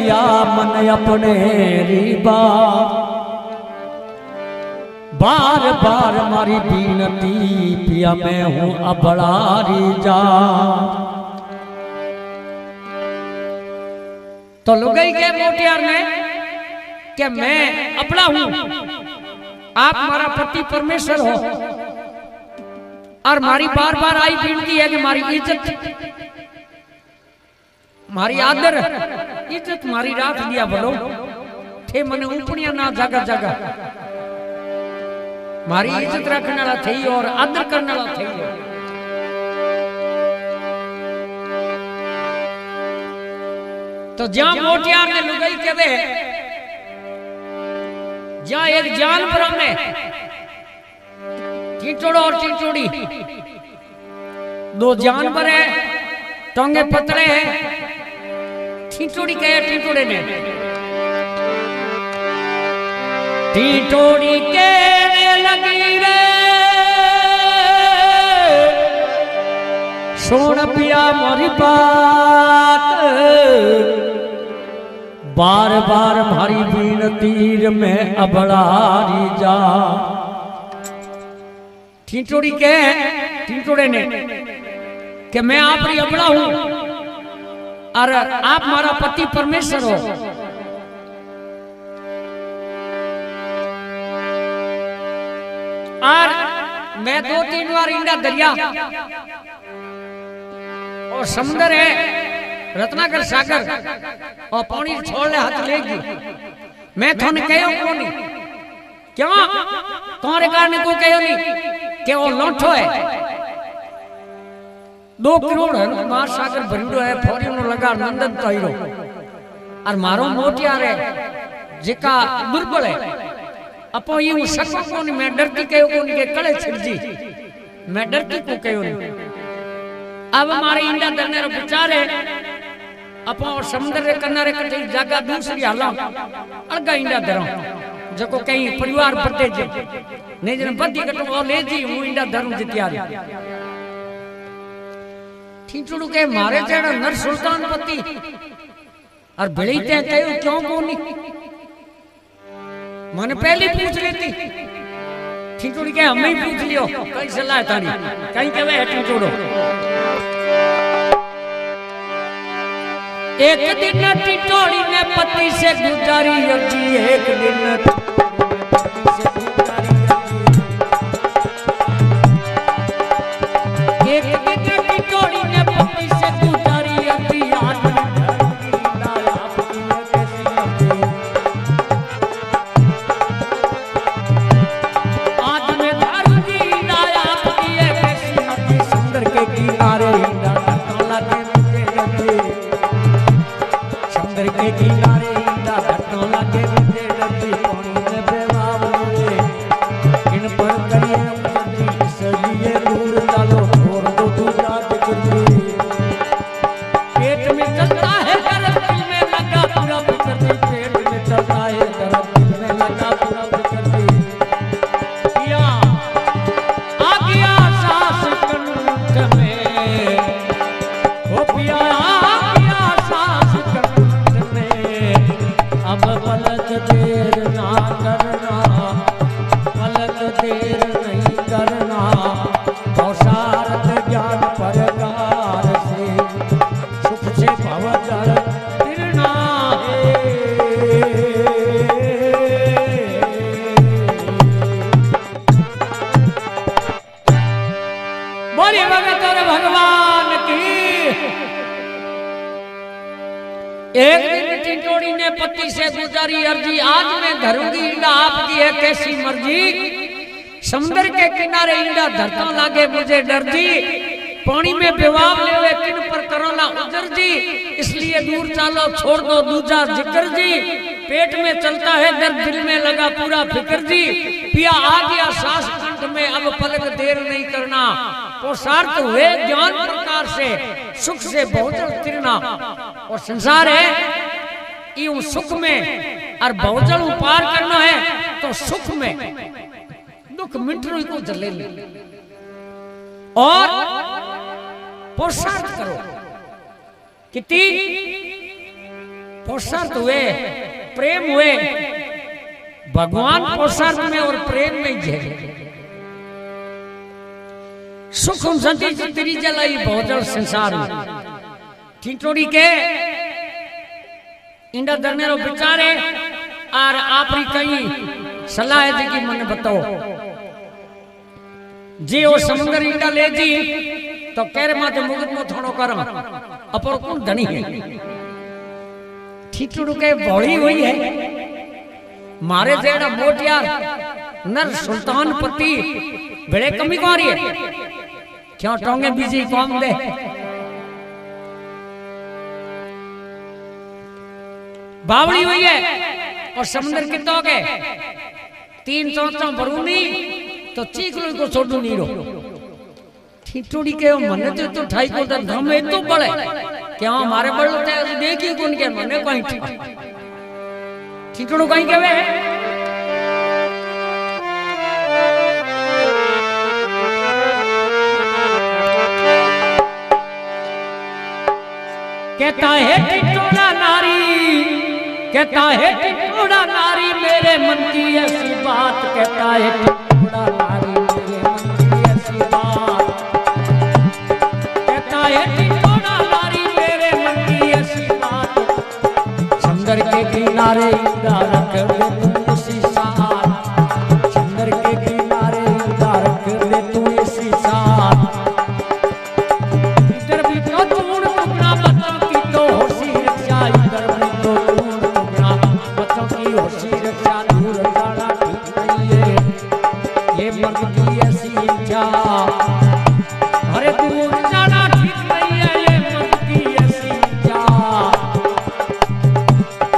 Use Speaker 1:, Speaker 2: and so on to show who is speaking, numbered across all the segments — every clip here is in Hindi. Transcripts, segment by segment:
Speaker 1: पिया मन अपने रीबा, बार बार मारी बीनती पिया मैं हूं अबड़ा रीजा। तो लुगाई के मोटियार ने कि मैं अपना हूं, आप हमारा पति परमेश्वर हो, और मारी बार बार आई विनती है कि मारी इज्जत, मारी आदर इज्जत मारी राख दिया बोलो थे मने ऊपड़िया ना जगह जगह मारी इज्जत रखने वाला थी और आदर करने वाला थी। तो जहां मोटियार ने लुगाई के वे जहां एक जानवर में टिटोड़ो और टिटोड़ी दो जानवर है, टोंगे पतले हैं, टिटोड़ी कहे टिटोड़े ने टिटोड़ी के लगी रे सोन पिया मोरी बात, बार बार मारी बीनती में अबड़ा रीजा। टिटोड़ी के टिटोड़े ने कि मैं आप री अबड़ा हूं और आप हमारा पति परमेश्वर हो, और मैं 2-3 बार इंडा दरिया और समुद्र है रत्नाकर सागर और पानी छोड़ ले हाथ लेगी, मैं थोने कहो कोनी क्यों तुम्हारे कारण को कहो नहीं कि वो लोठो है 2 करोड़ है महासागर भरियो है फोरी नो लगा नंदन तोइरो, और मारो मोटियार है जिका दुर्बल है अपो ये सको कोनी, मैं डरती कहो कोनी के कड़े छिड़जी, मैं डरती को कहो नहीं। अब हमारे इंडा दरने रो बेचारे अपो समुद्र रे किनारे कटे जगह दूसरी हाला अलगा इंडा दरो जको कहीं परिवार पते जे नहीं जन बदी कटो और ले जी हूं इंडा धरू जी तैयार। ठीठड़ू के मारे जेड़ा नर सुल्तान पति और बड़ी ते कहो क्यों कोनी, मैंने पहले पूछ लेती। ठीठड़ी के हमें ही पूछ लियो कई सलाह तारी कहीं के वे ठीठड़ो एक दिन टिटोड़ी ने पति से गुजारी अर्जी, एक दिन टिटोड़ी ने पति से गुजारी अर्जी, आज में धरूंगी लाया पिए कैसी मर्जी, समुद्र के किनारे के किनारे इंदा घटों लगे मुझे डरती पानी में बेवावले इन पर करिए मर्जी इसलिए दूर चलो छोड़ दो दूसरा जिक्र, पेट में चलता है गरम दिल में लगा पूरा फिक्र, पेट में चलता है गरम दिल में लगा पूरा फिक्र, पिया आ गया सांस कंठ में ओ पिया अब पलक देर ना करना, पलक देर नहीं करना, औसारत ज्ञान परगार से सुख से भवजल तिरना है। बोली भगत और भगवान की। एक दिन टिटोड़ी ने पति से गुजारी अर्जी, आज मैं धरूंगी इंडा आपकी है कैसी मर्जी, समुद्र के किनारे इंडा धरता लागे मुझे डर जी, पानी में बेवाब लेवे किन पर करोला उजर जी, इसलिए दूर चलो छोड़ दो दूजा जिक्र जी, पेट में चलता है दर्द दिल में लगा पूरा फिक्र जी, पिया आ गया सांस कंठ में अब पलक देर नहीं करना, पोषार्थ हुए ज्ञान प्रकार से सुख से बहुजल तिरना। और संसार है यूं सुख में और बहुजल पार करना है तो सुख में दुख मिटरू को जले और पुरुषार्थ करो। कितनी पुरुषार्थ हुए, प्रेम हुए, भगवान पुरुषार्थ में और प्रेम में ही है। सुख संति तेरी जलाई भोजल संसार ठीठोड़ी के इंडा दरने रो विचारे और आपरी कई सलाह है जी मने बताओ जी वो समुद्र इंडा ले जी तो केरे माते मुगत में थोड़ो करम अपर कौन धनी है ठीठोड़ के बड़ी हुई है मारे जेड़ा मोटियार नर सुल्तान पति बड़े कमी को आ रही है क्यों टोंगे बीजी कौम दे बावड़ी हुई है और समुद्र कितना हो गए 300 भरूनी तो चीकलो को छोड़ू नहीं रो ठीठोड़ी के मने तो ठाई को धम तो बड़े क्या हमारे बड़े देखी कौन के मने कहीं ठीठोड़ो कहीं के वे कहता है टिटोड़ा नारी, कहता है टिटोड़ा नारी मेरे मन की ऐसी बात, कहता है टिटोड़ा नारी मेरे मन की ऐसी बात, कहता है टिटोड़ा नारी मेरे मन की ऐसी बात, समंदर के किनारे रख दे तू इसी साथ, समंदर के किनारे रख दे तू इसी साथ, इधर भी तो तूड़ टुकड़ा बच्चों की तो होशी रक्षा, इधर भी तो तूड़ टुकड़ा बच्चों की होशी रक्षा, दूर जाना ठीक नहीं है ये मर्द की ऐसी इच्छा, अरे दूर जाना ठीक नहीं है ये मर्द की ऐसी इच्छा,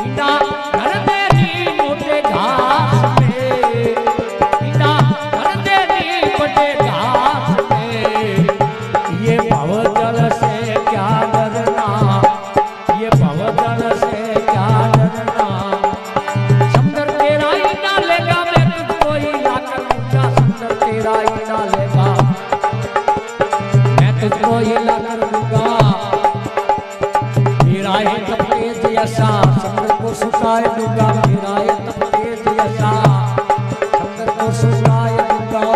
Speaker 1: इंडा घर देनी मोटे घास में, इंडा घर देनी मोटे घास में, ये भवजल से क्या डरना, ये भवजल से क्या डरना, समुद्र तेरा ही डालेगा मैं तुझको ही लाकर दूंगा, समुद्र तेरा ही डालेगा मैं तुझको ही लाकर दूंगा, मेरा ये तब तेज ऐसा समुद्र को सुखाए दूंगा, मेरा ये तब तेज ऐसा समुद्र को सुखाए दूंगा,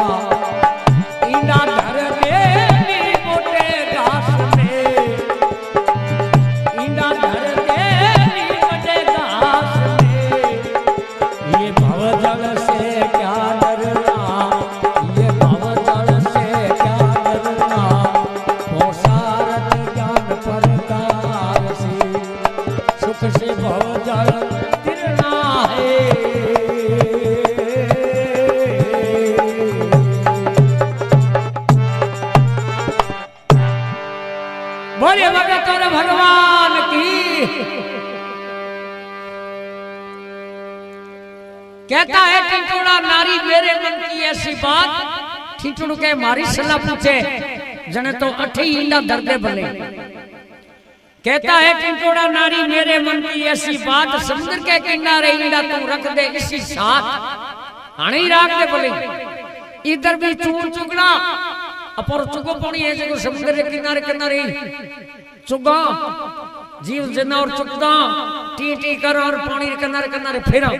Speaker 1: इंडा धर देनी मोटे घास में, इंडा धर देनी मोटे घास में, ये भवजल से क्या डरना, ये भवजल से क्या डरना, मोसारत ज्ञान परकार से सुख से भवजल गिरना है। बोले भगत और भगवान की। कहता है टिटोड़ा नारी मेरे मन की ऐसी बात, ठीठोड़ के मारी सलाह पूछे जने तो अठी इंडा दर्दे भले, कहता है टिटोड़ा नारी मेरे मन की ऐसी बात, समुद्र के किनारे इंडा तू रख दे इसी साथ, हाणे ही राख दे भले, इधर भी चूर चुगना अपर चुगो पानी है जो समुद्र के किनारे किनारे चुगा जीव जनावर चुगदा टी टी कर और पानी के किनारे किनारे फेरा,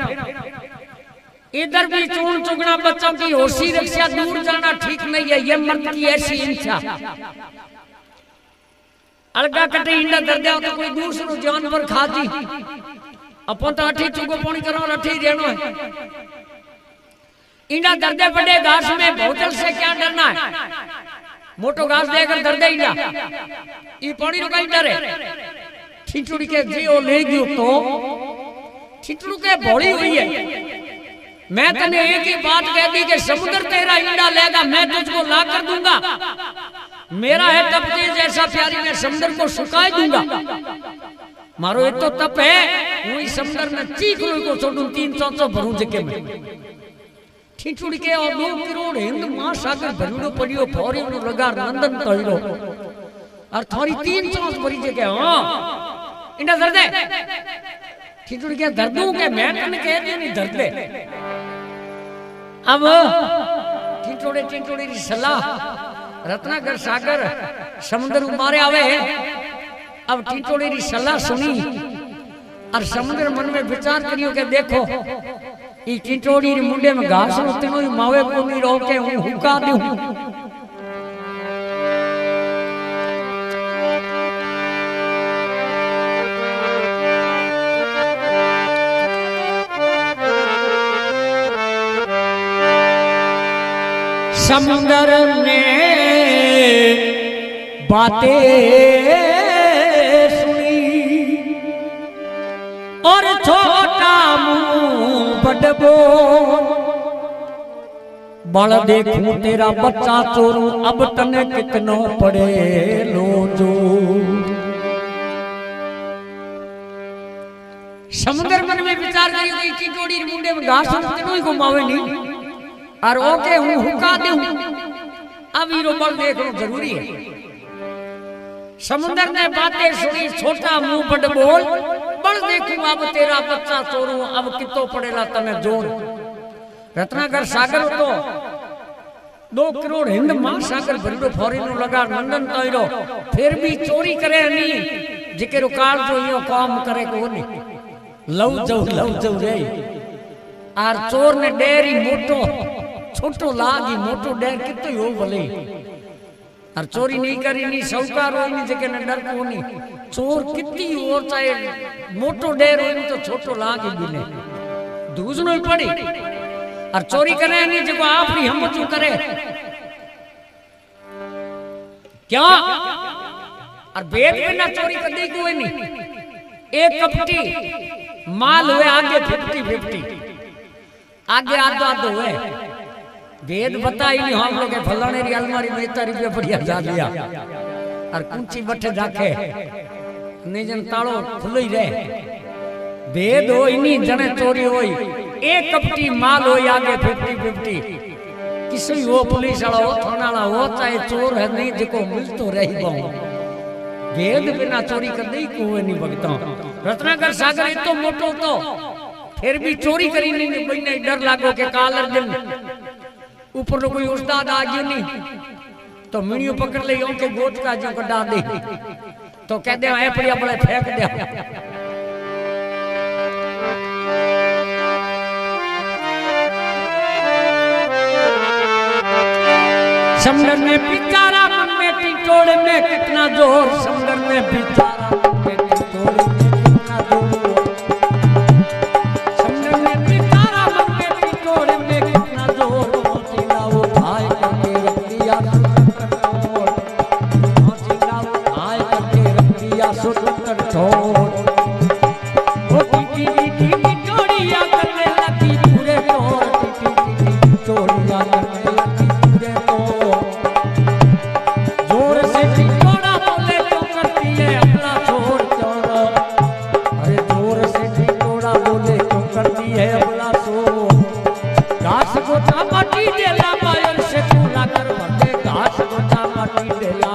Speaker 1: इधर भी चून चुगना बच्चों की होशी रक्षा, दूर जाना ठीक नहीं है ये मर्द की ऐसी इच्छा, अलगा कटे इंडा दर दिया तो कोई दूसरो जानवर खा जी, अपन तो अठी चुगो पानी करो और अठी रेणो है, इंडा दर्दे पड़े घास में भोजल से क्या डरना है, मोटो घास देकर दर्दे इंडा ये पानी रो कहीं डरे, ठीठोड़ी के जियो ले गयो तो ठीठोड़ के बड़ी हुई है, मैं तने एक ही बात कह दी कि समुद्र तेरा इंडा लेगा मैं तुझको ला कर दूंगा, मेरा है तप तेज ऐसा प्यारी मैं समुद्र को सुखाई दूंगा, मारो ये तो तप है वही समुद्र में चीकलो को छोड़ू 300 भरू जके में, ठीठोड़ के और 2 करोड़ हिंद महासागर भरड़ो पड़ियो फौरी नो लगा नंदन तळिलो और थोड़ी 300 भरी जगह हां इंडा दर्दे, ठीठोड़ के दर्दों के मैं तने कह दी नहीं दर्दे, अब ठीठोड़े ठीठोड़ी की सलाह रत्नाकर सागर समुद्र मारे आवे, अब ठीठोड़ी की सलाह सुनी और समुद्र मन में विचार करियो के देखो ई टिटोड़ी री मुंडे में घास नो तीनो ही मावे को नहीं रोके हूं हुका दूं समुद्र ने बातें सुनी और छोटा मुंह बड़बो बड़ देखूं तेरा बच्चा चोरू अब तने कितनो पड़े लो जो समुद्र मन में विचार करी कि टिटोड़ी मुंडे में घास तीनों ही घुमावे नहीं और ओके हूं हुका दूं अब हीरो बल देखना जरूरी है। समुद्र ने बातें सुनी छोटा मुंह बड़ बोल बल देखूं अब तेरा बच्चा चोरू अब कितो पड़ेला तने जोर रत्नाकर सागर तो 2 करोड़ हिंद महासागर भरड़ो फॉरेन लगा नंदन तोरो फिर भी चोरी करे नहीं जिकेरो काल जो यो काम करे को नहीं लव जाऊ रे आर चोर ने डेरी मोटो छोटो लागी मोटो डेर कितो हो भले और चोरी नहीं करी नहीं साहूकार हो नहीं जके ने डर को नहीं चोर कितनी और चाहे मोटो डेर हो तो छोटो लागी बिने दूसनो ही पड़ी और चोरी करे नहीं जको आपनी हमचू करे क्या और बेद बिना चोरी कदी कोई नहीं एक कपटी माल हुए आगे 50-50 आगे आधो हुए वेद बता ही नहीं हम लोग फलाने री अलमारी में इतना रुपया बढ़िया जा लिया और कुंची बठे जाके नहीं जन तालो खुलो ही रहे वेद हो इन्हीं जने चोरी होई एक कपटी माल हो आगे 50-50 किसी हो पुलिस वाला हो थाना वाला हो चाहे चोर है नहीं जिको मिलतो रही पाऊं वेद बिना चोरी कर दई कोई नहीं भगता रत्नाकर सागर इतो मोटो तो फिर भी चोरी करी नहीं बने डर लागो के कालर दिन ऊपर कोई उस्ताद आ गयो नहीं तो मिनियो पकड़ ले के गोट का जो कटा दे तो कह दे ए पड़िया बड़े फेंक दे समुद्र में बिचारा मन में टिटोड़े में कितना जोर समुद्र में बिचारा मन में टिटोड़े में कितना जोर समुद्र में बिचारा मन में टिटोड़े में कितना जोर मौजिला उठाए करके रख दिया मौजिला उठाए करके रख दिया सुतर छोड़ वो टिटी टिटोड़िया करने लगी पूरे तोड़ टिटी टिटोड़िया करने लगी पूरे तोड़ जोर से टिटोड़ा बोले तो करती है अपना छोड़ छोड़ अरे जोर से टिटोड़ा बोले तो करती है अपना छोड़ घास गोटा माटी देला बायर से चूला कर भरते घास गोटा माटी देला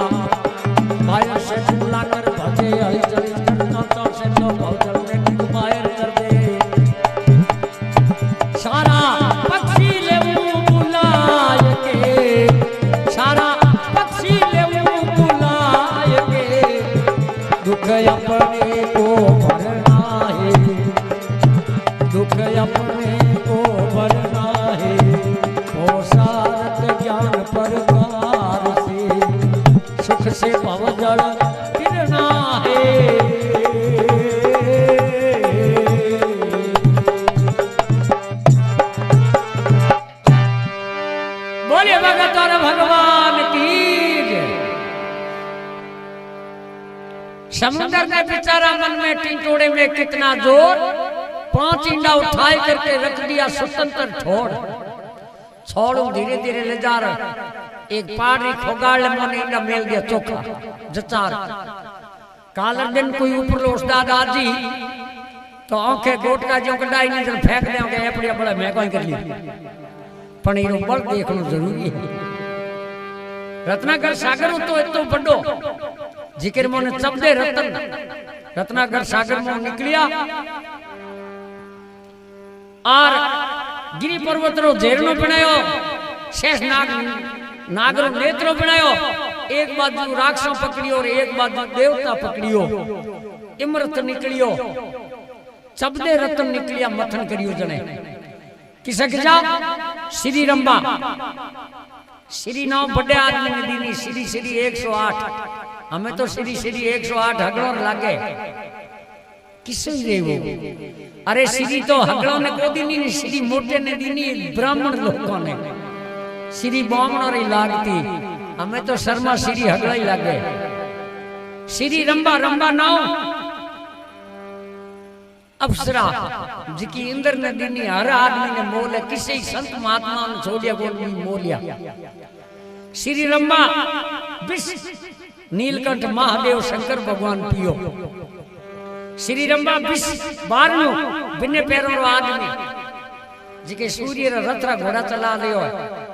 Speaker 1: बायर से चूला कर भरते हरी चली करना तो से तो भौजल ने बायर कर दे सारा पक्षी ले मुंह बुलाए के सारा पक्षी ले मुंह बुलाए के दुख अपने को भरना है दुख अपने को भरना है ओ सारत ज्ञान प्रकार से सुख से भवजल गिरना है बोले भगत और भगवान की जय। समुद्र ने बेचारा मन में टिटोड़े में कितना जोर 5 इंडा उठाए करके रख दिया स्वतंत्र छोड़ू धीरे धीरे ले जा रहा एक पाड़ी खोगाड़ मन इंडा मेल गया चोखा जचार कालर दिन कोई ऊपर उस्ताद आजी तो आंखें गोट का जो कटाई नहीं जब फेंक देंगे अपने बड़ा मैं कोई कर लिया पण इनो बल देखना जरूरी है रत्नाकर सागर तो इतो बड़ो जिक्र मोने चबदे रतन रत्नाकर सागर में निकलिया और गिरी पर्वत रो झेरनो बनायो शेष नागरो नेत्रो बनायो एक बाजू राक्षस पकड़ियो और एक बाजू देवता पकड़ियो इमरत निकलियो चबदे रतन निकलिया मथन करियो जने किसक जा श्री रंबा श्री नाम बड़े आदमी ने दीनी श्री श्री 108 हमें तो श्री श्री 108 हगड़ों लागे किसे रे वो अरे श्री तो हगड़ों ने को दीनी नहीं श्री मोटे ने दीनी ब्राह्मण लोगों ने श्री ब्राह्मणों री लागती हमें तो शर्मा श्री हगड़ा ही लागे श्री रंबा रंबा नाव अप्सरा जिकी इंद्र ने दीनी हर आदमी ने मोल है किसी संत महात्मा ने छोड़िया को नहीं मोलिया श्री रंबा विष नीलकंठ महादेव शंकर भगवान पियो श्री रंबा विष बारनो बिने पैरों रो आदमी जिके सूर्य रा रथरा घोड़ा चला रहे हो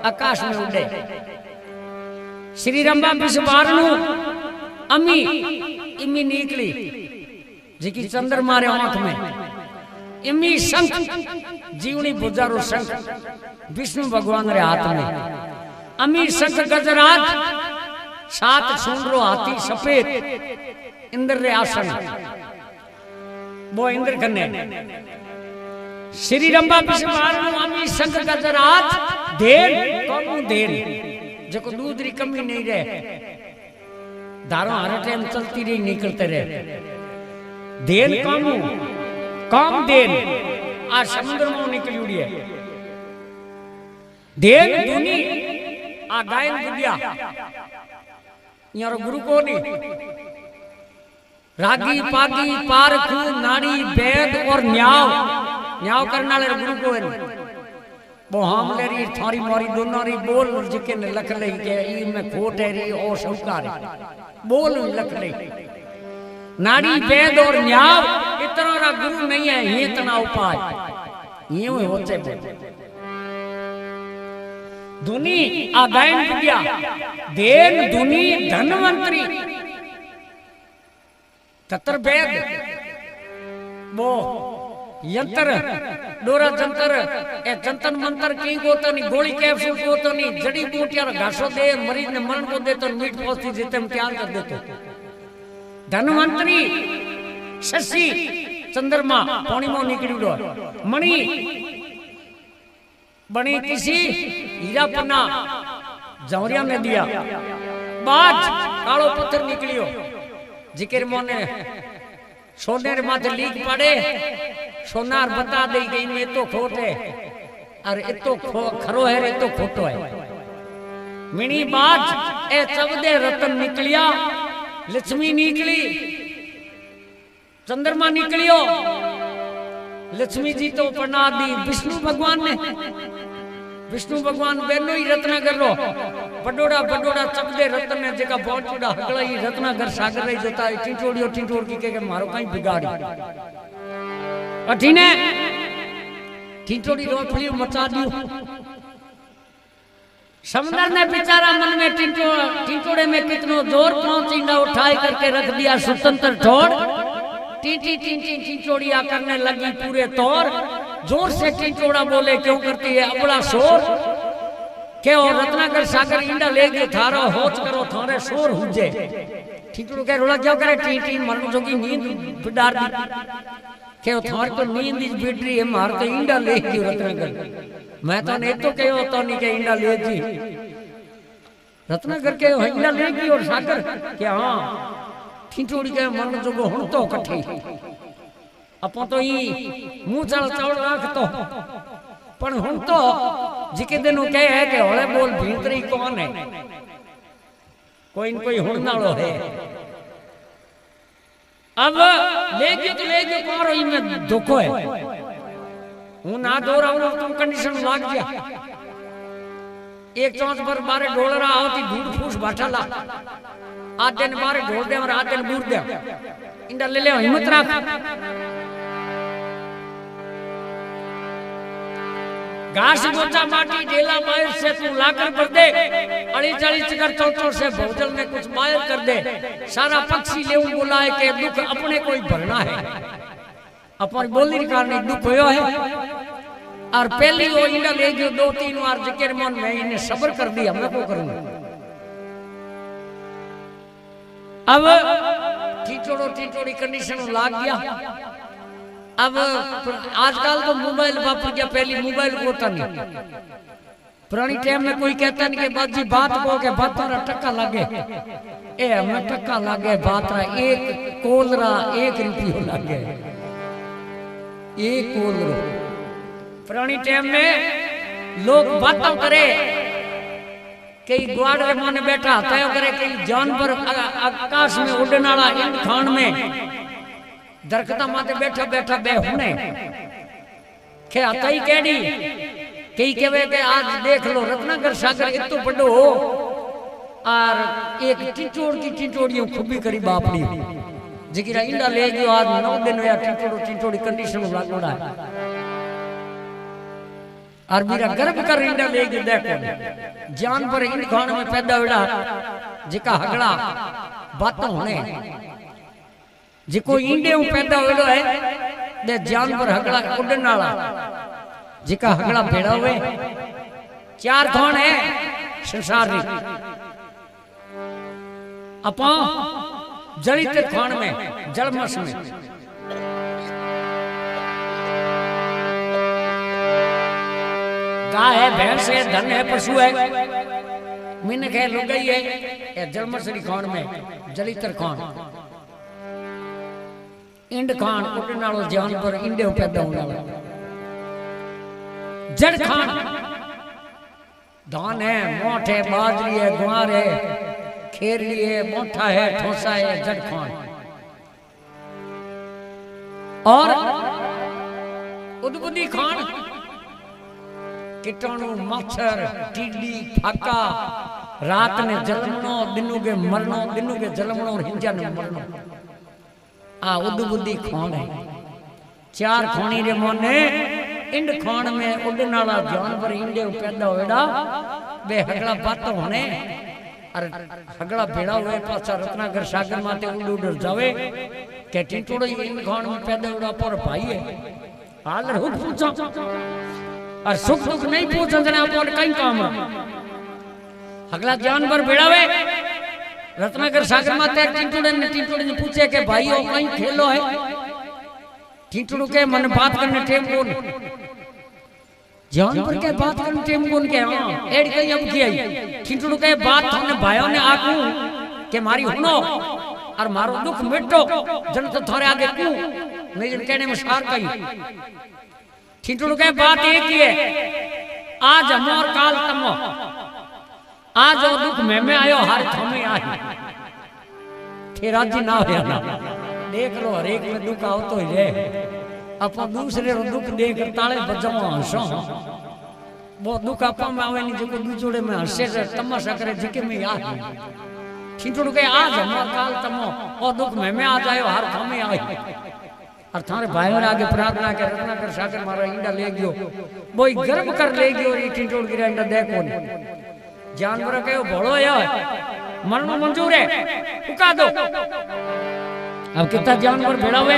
Speaker 1: आकाश में उड़े श्री रंबा विष बारनो अमी इमी निकली जिकी चंद्रमा रे आंख में इमी शंख जीवनी बुजारो शंख विष्णु भगवान रे हाथ में अमी शंख गजराज 7 सुंदरो हाथी सफेद इंद्र रे आसन वो इंद्र कन्ने श्री रंबा विश्वमारनु अमी शंख गजराज देर कौन देर जको दूध री कमी नहीं रहे धारो हर टाइम चलती रही निकलते रहे देर कम देर आ समुद्र में निकली उड़ी है देर दुनी आ गायन गुडिया यार गुरु को नहीं रागी पागी पारखू नाड़ी वेद और न्याव करने वाले गुरु को है वो हम ले रही थारी मारी दोनों री बोल जिके ने लख ले के ई में खोट है री और शौकार बोल लख ले नाड़ी वेद और न्याव इतना रा गुरु नहीं है ये इतना उपाय ये होते दुनी आ गायन विद्या देन दुनी धनवंतरी तत्र वेद वो यंत्र डोरा जंतर ए जंतन मंत्र की को तो नहीं गोली कैप्सूल को तो नहीं जड़ी बूटियां घासो दे मरीज ने मरण को दे तो मीठ पौष्टिक देते हम तैयार कर देते धनवंतरी शशि चंद्रमा पूर्णिमा निकली डो मणि बनी किसी हीरा पन्ना जौरिया ने दिया बाज कालो पत्थर निकलियो जिक्र मोने सोने रे माथे लीक पड़े सोनार बता दे गई में तो खोट है और ये तो खरो है ये तो खोटो है मिनी बाज ए चबदे रतन निकलिया लक्ष्मी निकली चंद्रमा निकलियो लक्ष्मी जी तो पढ़ना दी विष्णु भगवान ने विष्णु भगवान बेनो ही रत्नागर रो बडोड़ा बडोड़ा चबदे रतन ने जका बहुत बड़ा हगला ही रत्नागर सागर रही जोता है टिंटोड़ियो टिंटोड़ की के मारो कहीं बिगाड़ी अठीने टिंटोड़ी रोफली मचा दियो समंदर ने बेचारा मन में टिंटोड़े में कितनो जोर पहुंच इंडा उठाई करके रख दिया स्वतंत्र छोड़ टीटी टीटी टिंटोड़िया करने लगी पूरे तौर जोर से टिंटोड़ा बोले क्यों करती है अबड़ा शोर के और रत्नाकर सागर इंडा ले गए थारा होच करो थारे शोर हुजे टिंटोड़ कह रोला क्या करे टीटी मरण जोगी नींद बिडार दी के थार तो नींद इस बिडरी है मार तो इंडा ले गई रत्नाकर मैं तो नहीं तो कहो तो नहीं के इंडा ले जी रत्नाकर के इंडा ले गई और सागर के हां टिंटोड़ी के मन जोगो हुण तो कठे अपन तो ई मुंह चल चौड़ राख तो पण हुण तो जिके दिनों कहे है कि होले बोल भीतरी कौन है कोई न कोई हुण नालो है अब ले गयो कौन ई में धोखो है हूं ना दो रहा तुम कंडीशन लाग गया एक चौंच पर बारे डोलरा आवती धूड़ फूस बाठाला आज दिन बारे ढोल दे और आज दिन बूर दे इंडा ले ले हिम्मत रख घास बोचा माटी ढेला मायर से तू लाकर कर दे अड़ी चली चकर चौचौर से भोजल में कुछ मायर कर दे सारा पक्षी ले बुलाए के दुख अपने कोई भरना है अपन बोली कारण दुख होयो है और पहली वो इंडा ले गयो 2-3 बार जिक्र मन में इन्हें सब्र कर दिया मैं को करूंगा अब टिटोड़ी कंडीशन लाग गया अब आजकल तो मोबाइल वापर गया, पहली मोबाइल होता नहीं। पुरानी टाइम में कोई कहता नहीं कि बाजी बात को के बात रा टक्का लागे, ए हमें टक्का लागे बात रा, एक कोलरा 1 रुपया लागे, एक कोलरो। पुरानी टाइम में लोग बातों करे, कई ग्वाड़ रे माने बैठा तय करे, कई जानवर आकाश में उड़ने वाला इन खान में दरखता माते बैठा बैठा बे हुने के आताई केडी, कई कहवे के आज देख लो रत्नाकर सागर इतो बड़ो हो और एक टिटोड़ की टिटोड़ियों खुबी करी बापड़ी जिगिरा इंडा ले गयो, आज 9 दिन या टिटोड़ी कंडीशन लागोड़ा है और मेरा गर्भ कर इंडा ले गयो। देखो जानवर इन खान में पैदा हुआ जिका हगड़ा बातों होने, जिको इंडे पैदा हुआ है दे जानवर हगड़ा उड़ने वाला, जिका हगड़ा भेड़ा हुए। 4 कौन है संसार री, अपा जलित खान में जलमस में गाय है, भैंस है, धन है, पशु है, मिनक है, लुगाई है। जलमसरी खान में जलितर खान, इंड खान उड़ने वाला जानवर इंडे पैदा होने वाला। जड़ खान धान है, मोठ है, बाजरी है, ग्वार है, खेरली है, मोठा है, ठोसा है, जड़ खान। और उद्बुद्धि खान कीटाणु, मच्छर, टीडी, फाका, रात में जलमनो, दिनों के मरनो, दिनों के जलमनो और हिंजा ने मरनो। आ उद्बुद्धि खान है। 4 खानी रे मोने इंड खान में उड़ने वाला जानवर इंडे पैदा होएड़ा बे हगड़ा बात होने और हगड़ा भेड़ा हुए पासा रत्नाकर सागर माते उड़ उड़ जावे के टिटोड़ो इंड खान में पैदा होड़ा पर भाई है हाल हुक पूछो और सुख दुख नहीं पूछन जने अपन कई काम हगड़ा जानवर भेड़ा हुए रत्नाकर सागर माते टिटोड़े ने पूछे के भाई ओ कई खेलो है। टिटोड़ो के मन बात करने टेम कौन, जानवर के बात करने टेम कौन के हां एड कई अब की आई। टिटोड़ो के बात हमने भाइयों ने आकू के मारी हुनो और मारो दुख मिटो जन तो थारे आगे क्यों मैं जन कहने में सार कई। टिटोड़ो के बात एक ही है, आज हमोर काल तमो, आज वो दुख में आयो हर थमे आई थे राजी ना होया ना। देख लो हर एक में दुख आओ तो है, अपा दूसरे रो दुख देख ताले बजमा हंसो, वो दुख अपा में आवे नहीं जो दूसरे में हंसे तमाशा करे जिके में याद टिटोड़ो के आज हमोर काल तमो और दुख में आ जायो हर थमे आई। और थारे भाइयों आगे प्रार्थना के रत्नाकर सागर मारा इंडा ले गयो, बोई गर्व कर ले गयो ये टिटोड़ गिरा इंडा देखो ने जानवर के भोड़ो है मरनो मंजूर है उका दो। अब कितना जानवर भेड़ा हुए,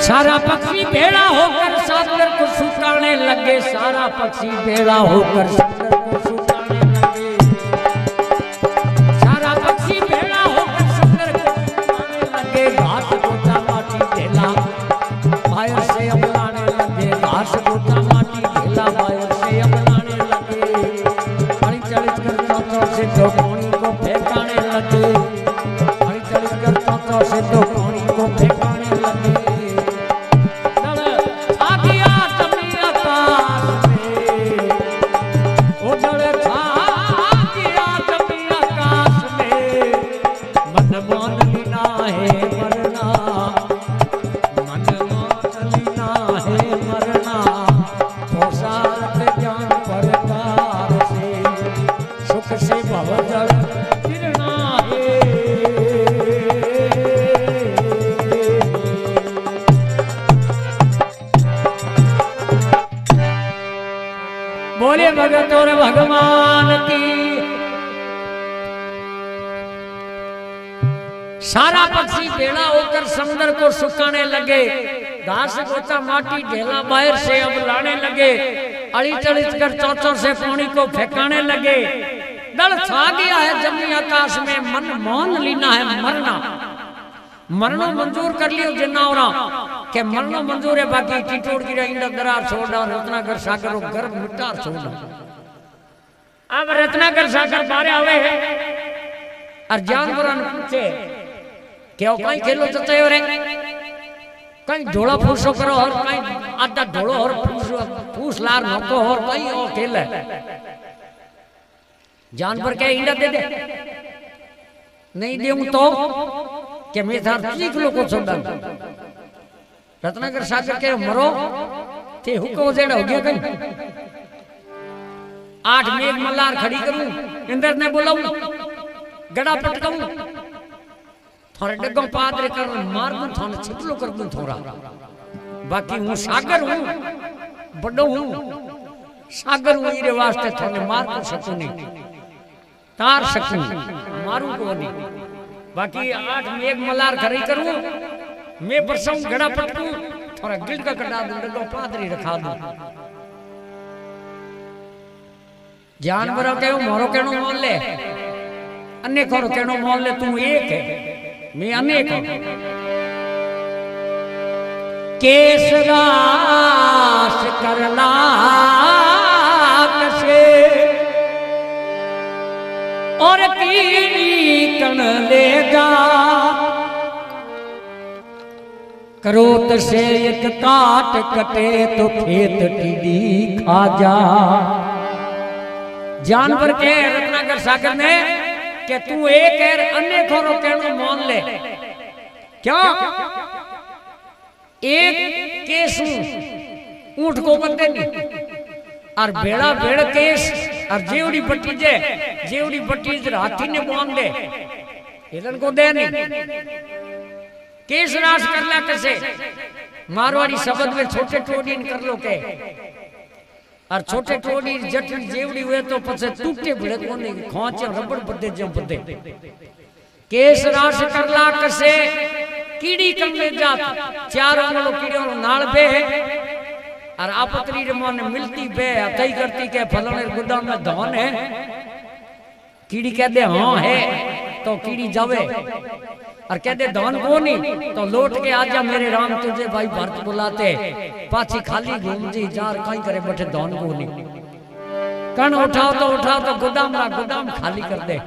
Speaker 1: सारा पक्षी भेड़ा होकर सागर को सुखाने लगे, सारा पक्षी भेड़ा होकर सागर को सुखाने लगे, सारा पक्षी भेड़ा होकर सागर को सुखाने लगे। घास गोता माटी ढेला बाहर से अपनाने लगे, घास गोता माटी ढेला बाहर से अपनाने लगे। पानी चलित कर चौथों से दो पानी को फेंकाने लगे, पानी चलित कर चौथों से दो पानी को फेंकाने लगे। बोले भगत और भगवान की। सारा पक्षी भेड़ा होकर समुद्र को सुखाने लगे, घास गोता माटी ढेला बाहर से अब लाने लगे, अड़ी चलित कर चौचों से पानी को फेंकाने लगे। दल छा गया है जमीन आकाश में, मन मौन लीना है मरना, मरणो मंजूर कर लियो जिन्नावरा के मरणो मंजूर है बाकी टिटोड़ की इंडा दरार छोड़ा रत्नाकर सागर गर्भ मिटार छोड़ा अब रत्नाकर सागर बारे आवे है और जानवरों ने पूछे क्यों कहीं खेलो चचे रे कहीं ढोला फूसो करो और कहीं आधा ढोलो और फूस लार नको और कहीं और खेल है जानवर के इंडा दे दे नहीं दूं तो के मैं थार चीख लो को छोड़ा रत्नाकर सागर के मरो ते हुक्म जेड़ा हो गया कहीं 8 मेघ मल्हार खड़ी करूं इंद्र ने बुलाऊं गड़ा पटकाऊं थोड़े डगो पादरे कर मार दूं थाने छिपलो कर दूं थोड़ा बाकी हूं सागर हूं बड़ो हूं सागर हूं इरे वास्ते थाने मार को सकूं नहीं तार सकूं मारू को नहीं बाकी 8 मेघ मल्हार खड़ी करूं मैं परसों गड़ा पटकूं थोड़ा गिल का कटा दूं डगो पादरी रखा दूं जानवरों के मोरो केनो मोल ले अनेक और केनो मोल ले तू एक है मैं अनेक हूं केसरास करला कसे और कीड़ी कण लेगा करोत से एक काट कटे तो खेत टीडी खा जा जानवर के रत्नाकर सागर ने कि तू एक है अनेक और कहनो मान ले क्या एक केसू ऊंट को बंदे नहीं और बेड़ा बेड़ केस और जेवड़ी बट्टी जेवड़ी बट्टी हाथी ने बांध दे इधर को दे नहीं केस रास कर ला कैसे मारवाड़ी शब्द में छोटे टोडी कर लो के और छोटे टोडी जटिल जेवड़ी हुए तो पछे टूटे भड़े कोने खोचे रबड़ बदे जम बदे केस रास कर ला कैसे कीड़ी कंगे जात चारों वालो कीड़ों नाल बे और आपतरी रे मन मिलती बे तई करती के फलाने गोदाम में धन है कीड़ी कह दे हां है तो कीड़ी जावे और कह दे धन को नहीं तो लौट के आजा मेरे राम तुझे भाई भरत बुलाते पाछी खाली घूम जी जार कहीं करे बैठे धन को नहीं कण उठाओ तो गोदाम खाली कर दे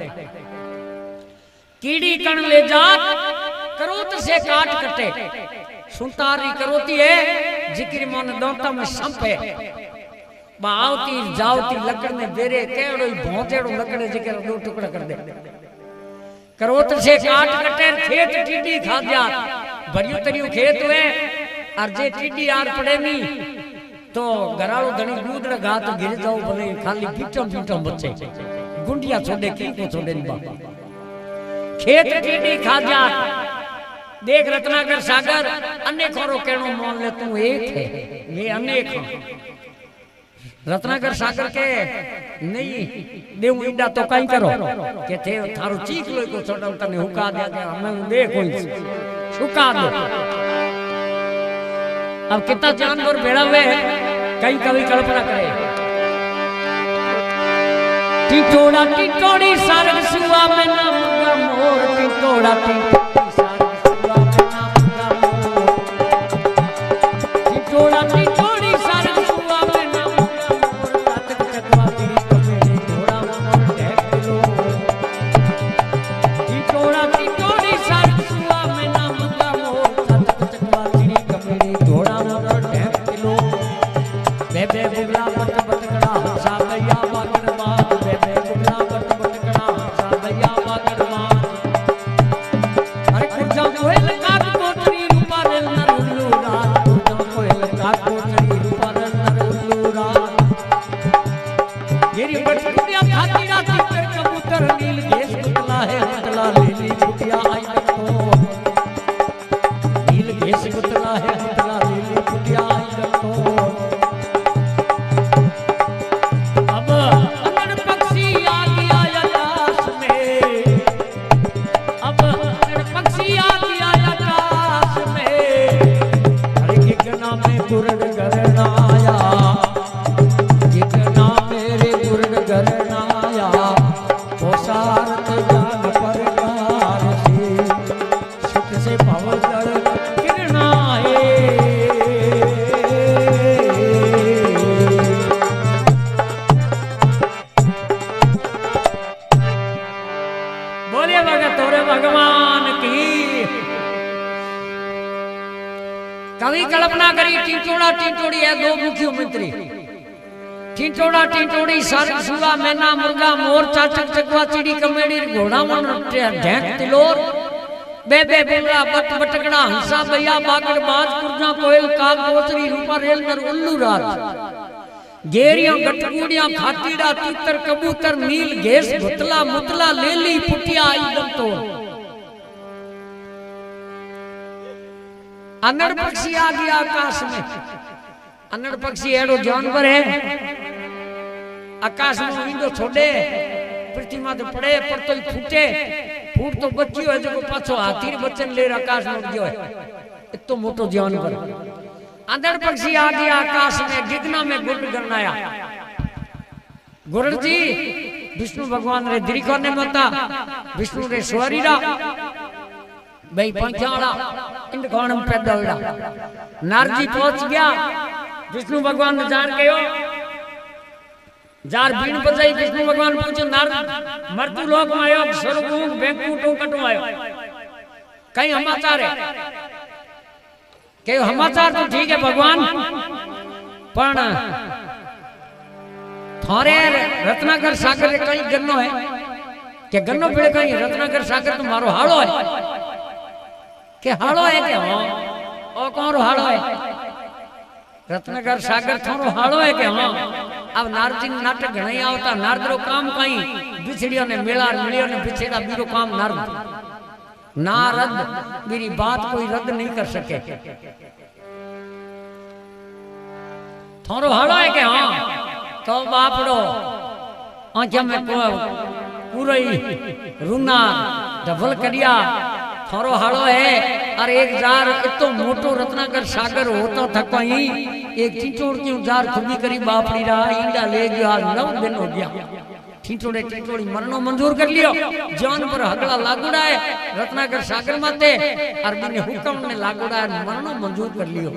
Speaker 1: कीड़ी कण ले जात करोत से काट कटे सुनतारी करोती है जिक्र मन दौता में संप है बावती जावती लकड़ में बेरे केड़ो भोंतेड़ो लकड़े जिक्र दो टुकड़ा कर दे करोत से काट कटे खेत टीडी खा जा बड़ियो तरियो खेत हुए और जे टीडी आर पड़े नी तो घराड़ो धनी दूध लगा तो गिर जाओ भले खाली पीटम बच्चे गुंडिया छोड़े की को छोड़े नी बाबा खेत टीडी खा जा देख रत्नाकर सागर अनेक और केनो मान ले तू एक है मैं अनेक हूं रत्नाकर सागर के नहीं देऊ इडा तो कहीं करो के थे थारो चीख लो को छोड़ा तने हुका दे के हमें दे कोई सुका दो अब कितना जानवर भेड़ा हुए कहीं कभी कल्पना करे टिटोड़ा टिटोड़ी सारंग सुआ में ना मुगा मोर टिटोड़ा टिटोड़ी कल्पना करी टिंटोड़ा टिंटोड़ी है दो मुख्यमंत्री, टिंटोड़ा टिंटोड़ी सारंग सुगा मैना मुर्गा मोर चाचक चकवा चिड़ी कमेड़ी घोड़ा मन ढेंक तिलोर बेबे बोला बट बटकड़ा हंसा भैया बागड़ बाज कुर्जा कोयल काग कोचरी रूपा रेल नर उल्लू राज गेरियां गटगुड़ियां खातीड़ा तीतर कबूतर नील घेस भुतला मुतला लेली पुटिया एकदम तो अनड़ पक्षी आ गया आकाश में। अनड़ पक्षी एड़ो जानवर है आकाश में ईंदो छोड़े पृथ्वी में तो पड़े पर तो फूटे फूट तो बच्चियो है जो पाछो हाथी रे बच्चन ले आकाश में उड़ गयो है इतो मोटो जानवर। अनड़ पक्षी आ गया आकाश में गिगना में गुड़ गरनाया गुरड़ जी विष्णु भगवान रे दिरीको ने मता विष्णु रे स्वरीरा भाई पंचाला इंद कोणम पैदा हुआ नारजी पहुंच गया विष्णु भगवान ने जान गयो जार बीन बजाई विष्णु भगवान पूछो नारद मर्दू लोक में आयो स्वर्गूक बैंकुटो कटो आयो कई समाचार है के समाचार तो ठीक है भगवान पण थारे रत्नाकर सागर रे कई गन्नो है के गन्नो पेड़ कई रत्नाकर सागर तो मारो हाड़ो है के हाड़ो है के हां ओ कौन हाड़ो है रत्नाकर सागर थारो हाड़ो है के हां। अब नारद जी नाटक घणई आवता नारद रो काम कई बिछड़ियो ने मेला मिलियो ने बिछड़ा बीरो काम नारद नारद मेरी बात कोई रद्द नहीं कर सके थारो हाड़ो है के हां तो बापड़ो आंखा में को पूरी रूना डबल करिया थारो हाड़ो है और एक जार इतो मोटो रत्नाकर सागर होता था कहीं एक टिंटोड़ की जार खुदी करी बापड़ी रहा इंडा ले गया 9 दिन हो गया टिंटोड़े टिंटोड़ी मरनो मंजूर कर लियो जान पर हगला लागुड़ा है रत्नाकर सागर माते अरबी ने हुक्म ने लागुड़ा है मरनो मंजूर कर लियो।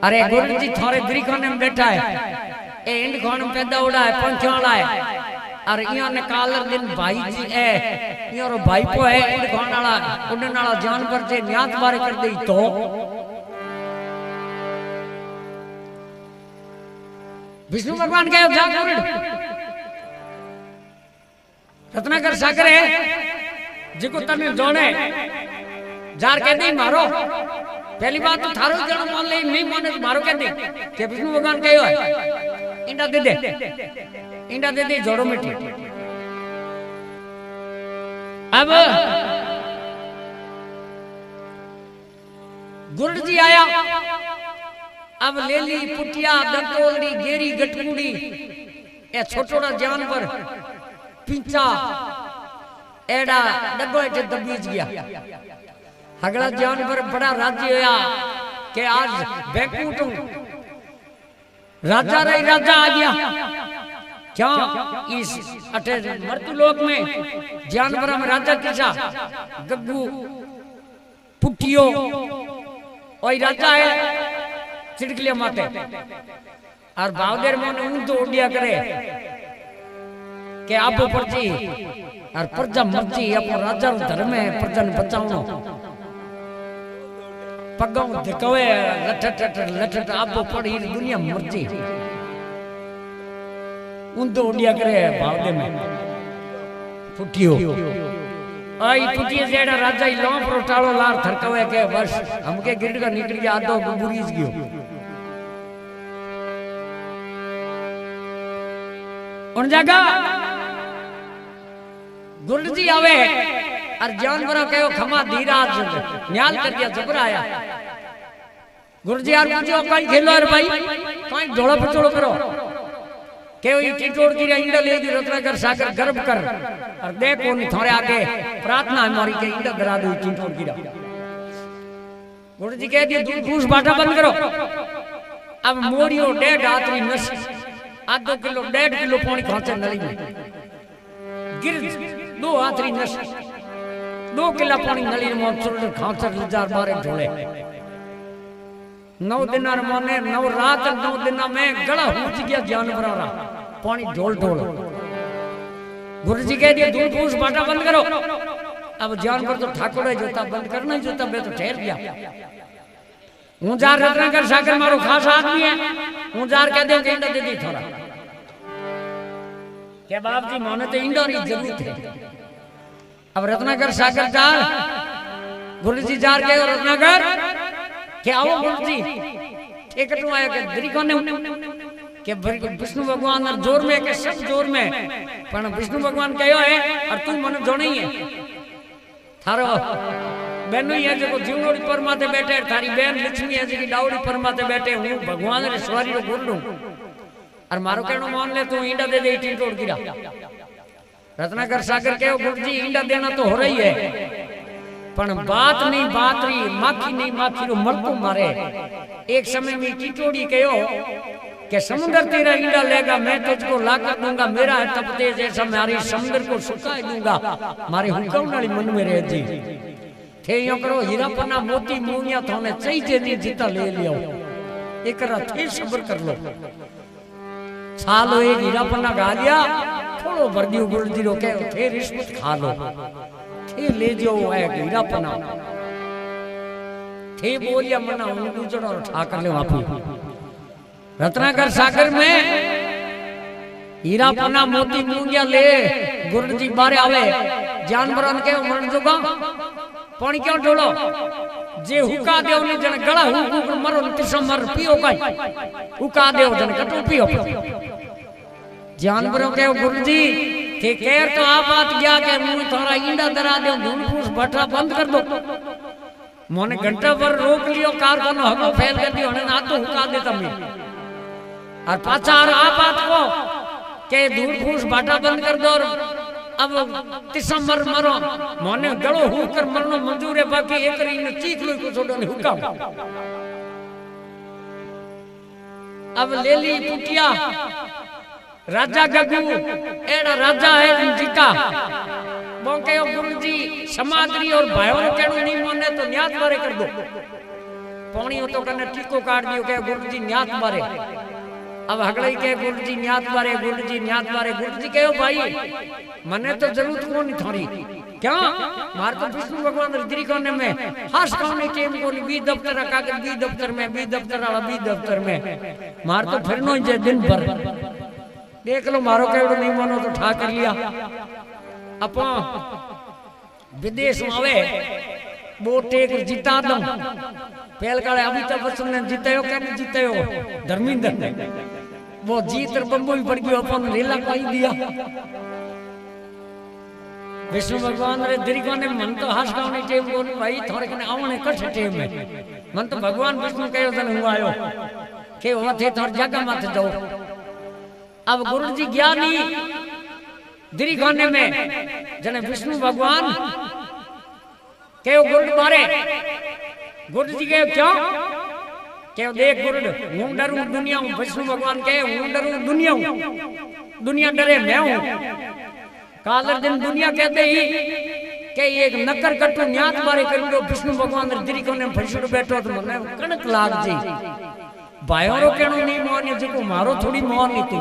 Speaker 1: अरे गुरु जी थारे द्रिकोने में बैठा है ए इंड कोण में पैदा उड़ा है पंचाला है और इया ने कालर दिन भाई जी ए इया रो भाई को है इंड कोण वाला उड़न वाला जानवर जे न्यात बारे कर देई तो विष्णु भगवान कहे जा गुरु रत्नाकर सागर है जिको तने जोने जार कह दे मारो पहली बात तो थारो जण मान ले नहीं माने तो मारो कह दे के विष्णु भगवान कहो है इंडा दे दे जोड़ो मिट्टी। अब गुरु जी आया अब लेली पुटिया दंतोलड़ी गेरी गटकुड़ी ए छोटोड़ा जानवर पिंचा एड़ा डगो एटे दबीज गया हगला जानवर बड़ा राज्य होया के आज बैकुंठ राजा रही राजा आ गया क्या इस अटे मृत्यु लोक में जानवर में राजा किसा गग्गू पुटियो और राजा है चिड़कलिया माते और बावदेर मन ऊन तो उड़िया करे के आप परची और प्रजा मर्जी अपन राजा धर्म है प्रजा ने बचावनो पगों दिकवे लठट आप पड़ी दुनिया मर्जी उन तो उड़िया करे बावदे में पुटियो आई पुटिए जेड़ा राजा ही लों पर टाळो लार थरकवे के बस हमके गिरड का निकल गया आधो गुबुरीज गयो उन जगह गुरु जी आवे और जानवर कहो खमा धीराज न्याल कर दिया जबर आया गुरु जी यार पूछो कहीं खेलो यार भाई कहीं ढोला पचोड़ो करो केव ये टिटोड़ की इंडा ले दी रत्नाकर सागर गर्भ कर और देखो नहीं थोड़े आगे प्रार्थना हमारी के इंडा करा दो टिटोड़ की गुरु जी कह दिए दूध फूस बाटा बंद करो अब मोरियो 1.5 आतरी नश आधो किलो 1.5 किलो पानी खांचे नली में गिर 2 आतरी नश 2 किला पानी नली में चुल खांचर लजार बारे ढोले 9 दिन माने 9 रात 9 दिन में गला हुज गया जानवर पानी ढोल ढोल गुरु जी कह दिए दूध फूस बाटा बंद करो अब जानवर तो ठाकुर है जोता बंद करना ही जोता बे तो ठहर गया हूँ जार रत्नाकर सागर मारो खास आदमी है, हूँ जार कह दे इंडा दे दी थोड़ा के बाप जी मोने तो इंडा री जरूरत है। अब रत्नाकर सागर जार गुरु जी जार के रत्नाकर के आओ गुरु जी एक टू आया के दरीको ने के विष्णु भगवान जोर में के सब जोर में पण विष्णु भगवान कहो है और तू मन जोणी है थारो बेनु ये जो जीवनोड़ी पर माथे बैठे थारी बहन लक्ष्मी है जी डावड़ी पर माथे बैठे हूं भगवान रे सवारी रो गुरु और मारो कहनो मान ले तू ईंडा दे दे टी तोड़ गिरा। रत्नाकर सागर कहो गुरु जी ईंडा देना तो हो रही है पण बात नहीं बात रही माखी नहीं माखी रो मरतो मारे। एक समय में टिटोड़ी कहो कि समुद्र तेरा ईंडा लेगा मैं तुझको लाकर दूंगा, मेरा है तब तेज जैसा मारी समुद्र को सुखाए दूंगा, मारे हुक्म नाली मन में रह जी थे यो करो हीरा पन्ना मोती मूंगिया थाने चाहिए नहीं जीता ले लियो एक थे सब्र कर लो सालो एक हीरा पन्ना गा लिया थोड़ो भर दियो गुरु जी रो के थे रिश्वत खा लो थे ले जो है हीरा पन्ना थे बोलिया मना हूं दूजड़ो ठा कर ले वापी। रत्नाकर सागर में हीरा पन्ना मोती मूंगिया ले गुरु जी बारे आवे जानवरन के मरण जोगा पानी क्यों ढोलो जे हुका देव ने जन गला हुक मरो तिसो मर पियो काई हुका देव जन कटो पियो जानवरों के गुरु जी के केर तो आप बात गया के मुंह थोड़ा ईंडा दरा दो धूल फूस भट्टा बंद कर दो मोने घंटा भर रोक लियो कारखानो हगो फैल कर दियो ने ना तो हुका दे तमे और पाछा आप बात को के धूल फूस भट्टा बंद कर दो अब दिसंबर मरो मोने गलो होकर मरनो मंजूर है बाकी एक री ने चीख लो को छोड़ो ने हुक्म अब लेली पुटिया राजा गगू एड़ा राजा है जीता बोके गुरुजी समादरी और भाइयों केणो नहीं माने तो न्यात मारे कर दो पानी तो कने टीको काट दियो के गुरुजी न्यात मारे। अब हगड़ई के गुरुजी न्यात मारे गुरुजी न्यात मारे गुरुजी कहो भाई मने तो जरूरत कोनी थोड़ी क्या मार तो विष्णु भगवान री कोने में हास कोने टेम कोनी बी दफ्तर कागज बी दफ्तर में बी दफ्तर वाला बी दफ्तर में मार तो फिरनो जे दिन भर देख लो मारो केवड़ो नहीं मानो तो ठा कर लिया अपो विदेश में आवे बोटे कर जिता दो पहल काले अमिताभ बच्चन ने जीतायो के नहीं जीतायो धर्मेंद्र ने वो जीत और बम्बो भी पड़ गयो अपन लीला पाई दिया। विष्णु भगवान रे दरिको ने मन तो हास गावनी टेम कोनी भाई थोड़े कने आवणे कठ टेम में मन तो भगवान विष्णु कयो तने हूं आयो के वथे थोड़ जगह माथे जाओ। अब गुरु जी ज्ञानी दरिकोने में जने विष्णु भगवान के गुरु मारे गुरु जी के क्यों के देख गुरु हूं डरू दुनिया हूं विष्णु भगवान के हूं डरू दुनिया हूं दुनिया डरे मैं हूं कालर दिन दुनिया कहते ही के एक नकर कट्टू न्यात मारे करो विष्णु भगवान दरी कोने फसड़ बैठो तो मने कणक लाग जी भाइयों केणो नहीं माने जेको मारो थोड़ी मानी तू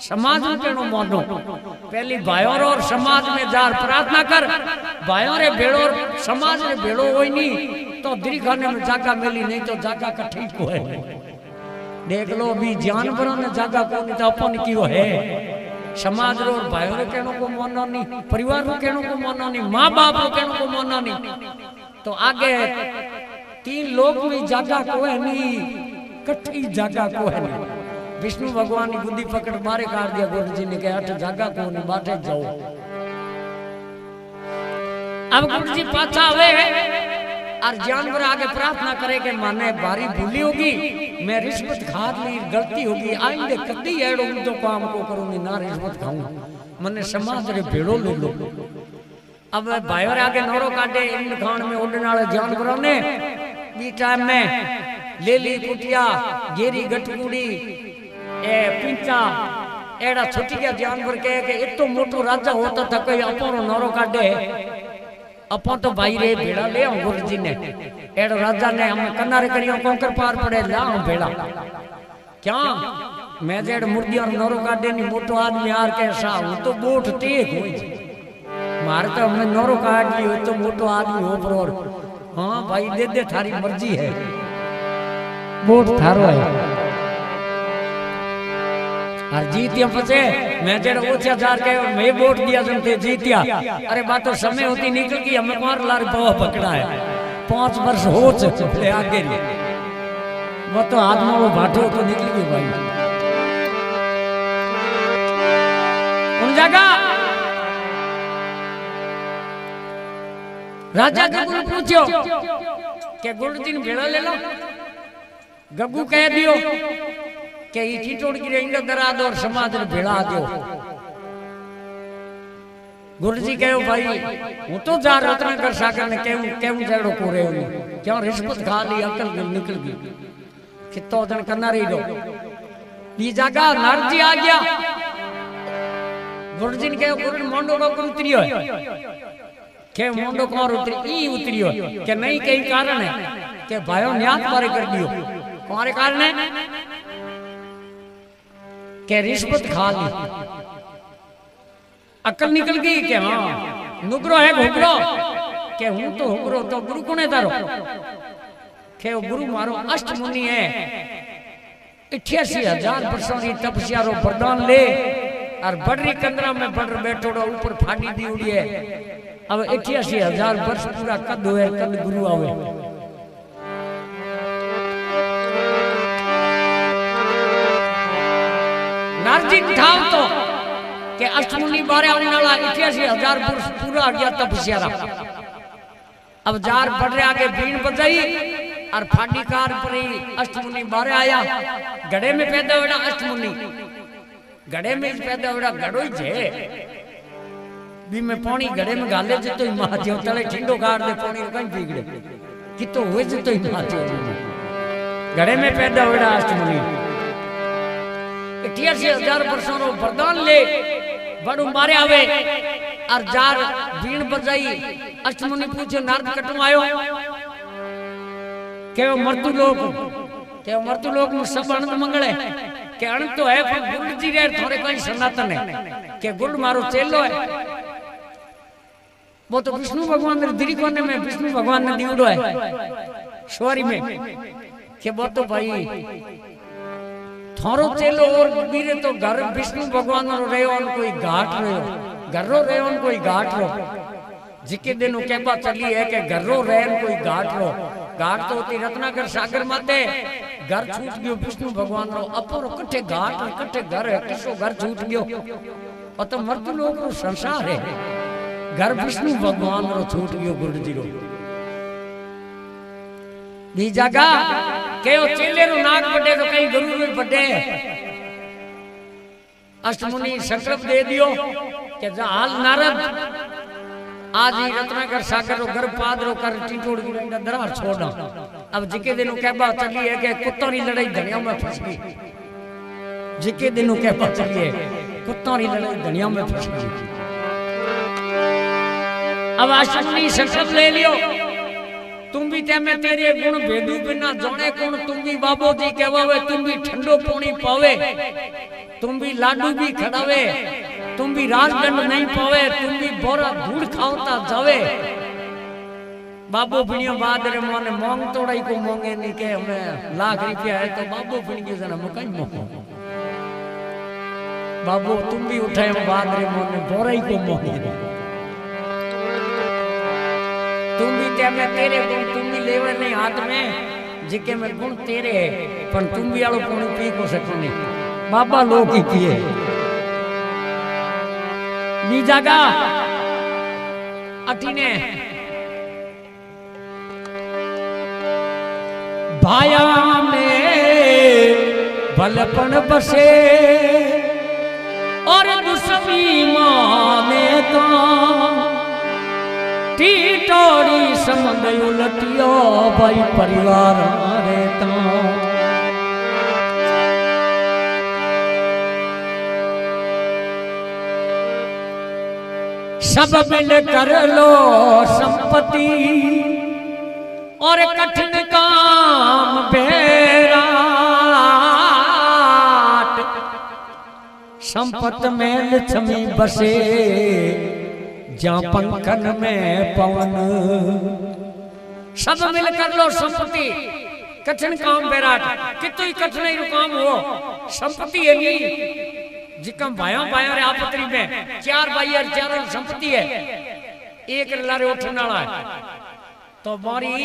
Speaker 1: समाज में केणो मानो पहली भाइयों और समाज में जार प्रार्थना कर भाइयों रे भेड़ो समाज रे भेड़ो होई नहीं तो दरी खाने में जागा मिली नहीं तो जागा का ठीक हो है। देख लो भी जानवरों ने जागा को नहीं तो अपन कियो है समाज रो भाइयों रे केणो को मानो नहीं परिवार रो केणो को मानो नहीं मां बाप रो केणो को मानो नहीं तो आगे तीन लोग में जागा को है नहीं कठी जागा को है नहीं। विष्णु भगवान की बुद्धि पकड़ मारे काट दिया गुरु जी ने कहा अठ जागा को नहीं बाटे जाओ। अब गुरु जी पाछा आवे और जानवर आगे प्रार्थना करे के माने बारी भूली होगी मैं रिश्वत खा ली गलती होगी आइंदे कदी एड़ो तो काम को करूंगी ना रिश्वत खाऊं मने समाज रे भेड़ो ले लो। अब भाइयों आगे नौरो काटे इन खान में उड़ने वाले जानवरों ने बी टाइम में लेली कुटिया गेरी गटकुड़ी ए पिंचा एड़ा छुटी गया जानवर कहे कि इतो मोटो राजा होता था कोई अपनो नौरो काटे अपन तो भाई रे भेड़ा ले आऊं गुरु जी ने एड़ो राजा ने हम कनारे करियो कोंकर पार पड़े लाऊं भेड़ा क्या मैं जेड़ मुर्गियां नौरो काटे नहीं मोटो आदमी यार के सा हूं तो बोट टेक होई मारे तो हमने नौरो काट लियो तो मोटो आदमी हो पर हां भाई दे दे थारी मर्जी है बोट थारो है और जीतिया पचे मैं जेड़ा ओछा जार के मैं वोट दिया जनते जीतिया अरे बात तो समय होती निकल गई हमें मार लार पाव पकड़ा है 5 वर्ष हो चले आगे वो तो आदमी वो भाटो तो निकल गई भाई उन जगह राजा गगू पूछो के गुरुजी ने भेड़ा ले लो गगू कह दियो के ई टीटोड़ की रेंगे दरा दो और समाज ने भेड़ा दो गुरुजी कहो भाई हूँ तो जा रत्न कर सागर ने केवं जेड़ो कोरे क्यों रिश्वत खा ली अकल निकल गई कितो दिन करना रही दो ये जगह नारजी आ गया गुरुजी ने कहो गुरु मोंडो को उतरियो है के मोंडो कौन उतरी ई उतरियो के नहीं कई कारण है के भाइयों न्यात मारे कर दियो कौन कारण है के रिश्वत खा ली अकल निकल गई के हाँ नुगरो है घुगरो के हूं तो हुगरो तो गुरु कोने तारो के वो गुरु मारो अष्ट मुनि है 88,000 वर्षों की तपस्या रो वरदान ले और बड़री कंदरा में बड़ बैठोड़ो ऊपर फाड़ी दी उड़ी है अब 88,000 वर्ष पूरा कद हुए कद गुरु आवे नारजी ठाव तो के अष्टमुनि बारे आने वाला 88,000 वर्ष पूरा गया तपस्या अब जार बढ़ रहे आगे बीन बजाई और फाड़ी कार पर अष्टमुनि बारे आया गड़े में पैदा हुआ अष्टमुनि गड़े में पैदा हुआ गड़ो ही छे भी में पानी गड़े में गाले जितो ही माथियो तले ठंडो गाड़ दे पानी कहीं बिगड़े कितो हुए जितो ही माथियो गड़े में पैदा हुआ अष्टमुनि 88,000 वर्षों रो वरदान ले बड़ू मारे आवे और जार बीन बजाई अष्टमुनि पूछो नारद कटू आयो के मृत्यु लोक में सब आनंद मंगल है के अनंत तो है पर गुरु जी रे थोड़े कहीं सनातन है के गुरु मारो चेलो है वो तो विष्णु भगवान ने दिरी कोने में विष्णु भगवान ने दियोड़ो है सवारी में के वो तो भाई थारो चेलो और बीरे तो घर विष्णु भगवान रो रहे on कोई घाट रहे घरो रहे on कोई घाट रो जिके दिनों कहबा चली है के घरो रहे कोई घाट रो घाट तो होती रत्नाकर सागर माते घर छूट गयो विष्णु भगवान रो अपर कट्ठे घाट कट्ठे घर है किसो घर छूट गयो और तो मृत्यु लोक रो संसार है घर विष्णु भगवान रो छूट गयो गुरु जी रो बी जगह के चेले रो नाक बड़े तो कहीं गुरु रो बड़े अष्टमुनि संकल्प दे दियो के हाल नारद आज ही रत्नाकर सागर रो घर पाद रो कर टीटोड़ की दरार छोड़ा अब जिके दिनों कहबा चली है के कुत्तों की लड़ाई धनिया में फंस गई जिके दिनों कहबा चली है कुत्तों की लड़ाई धनिया में फंस गई अब अष्टमुनि संकल्प ले लियो तुम भी ते में तेरे गुण भेदू बिना जाने कौन तुम भी बाबो जी कहवावे तुम भी ठंडो पानी पावे तुम भी लाडू भी खड़ावे तुम भी राजदंड नहीं पावे तुम भी बोरा धूड़ खाओता जावे बाबो बिनियो बाद रे मोने मोंग तोड़ाई को मोंगे नहीं के हमें लाख रुपया है तो बाबो बिनियो जना मुकाई मोंगो बाबो तुम भी उठाए बाद रे मोने बोराई को मोंगे तुम भी ते में तेरे गुण तुम भी लेवे नहीं हाथ में जिके में गुण तेरे है पर तुम भी आलो पानी पी को सको नहीं बाबा लोग ही पिए नी जगह अटीने भाया में भलपन बसे और दुश्मनी मां में तो टीटोड़ी समंद उलटियो भाई परिवार रे तो सब मिल कर लो संपत्ति और कठिन काम बेराट संपत में लक्ष्मी बसे जहाँ पंखन में पवन सब मिल कर लो संपत्ति कठिन काम बेराट कितो ही कठिनाई रो काम हो संपत्ति है नी जिकम भाया भाया रे आपत्री में चार भाई और चारों संपत्ति है एक लारे उठने वाला है तो मारी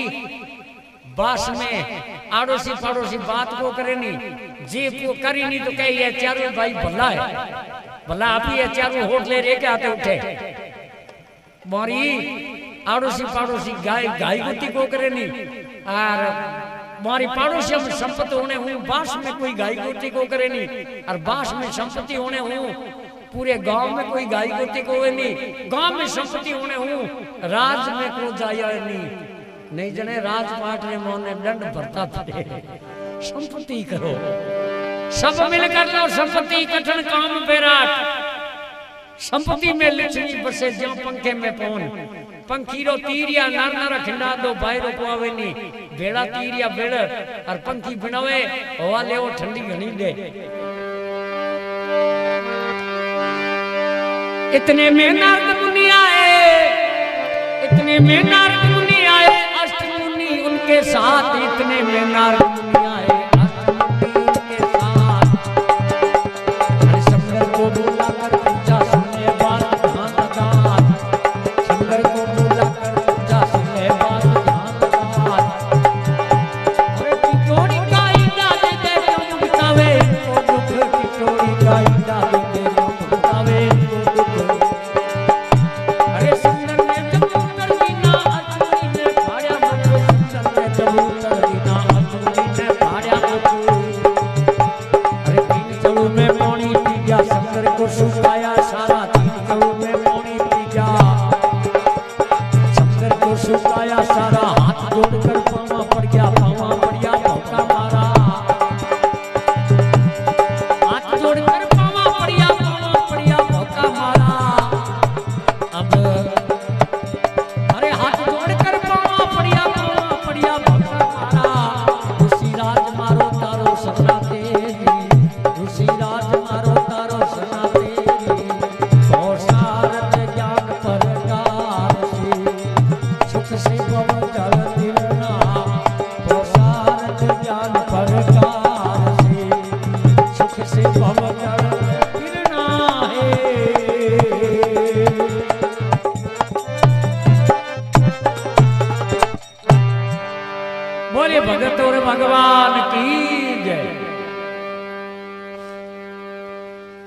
Speaker 1: बास में आड़ोसी पड़ोसी बात को करे नहीं जी को करी नहीं तो कहे ये चारों भाई भला है भला आप ही ये चारों होठ ले रे के आते उठे मारी आड़ोसी पड़ोसी गाय गाय गुती को करे नहीं और मारी पड़ोसी में संपत्ति होने हूँ बास में कोई गाय गुती को करे नहीं और बास में संपत्ति होने हूँ पूरे गांव में कोई गाय गुती को नहीं गांव में संपत्ति होने हूँ राज में को जाया नहीं जने राजपाट रे मोने दंड भरता पड़े संपत्ति करो सब मिलकर लो संपत्ति कठिन काम बेराट संपत्ति में लक्ष्मी बसे ज्यों पंखे में पौन पंखीरो तीरिया नर नर खिंडा दो बायरो पावे नी बेड़ा तीरिया बेड़ और पंखी बिनावे हवा ले वो ठंडी घनी दे इतने में नारद मुनि आए इतने में नारद मुनि आए अष्ट मुनि उनके साथ इतने में नारद मुनि आए अष्ट मुनि उनके साथ हरि शंकर को बुला कर पूछा सुने बात ध्यान लगा शंकर को बुला कर पूछा सुने बात ध्यान लगा अरे टिटोरी का ईंडा दे दे क्यों बितावे को दुख टिटोरी का ईंडा दे दे क्यों बितावे सुखाया सारा तीन करोड़ में पानी पी गया शंकर को सुखाया सारा हाथ जोड़कर पावा पड़ गया भौका मारा हाथ जोड़कर पावा पड़ गया भौका मारा अब अरे हाथ जोड़कर पावा पड़ गया भौका मारा ऋषि राज मारो तारो सपना तेरी ऋषि राज मारो तारो सपना बोले भगत और भगवान की जय।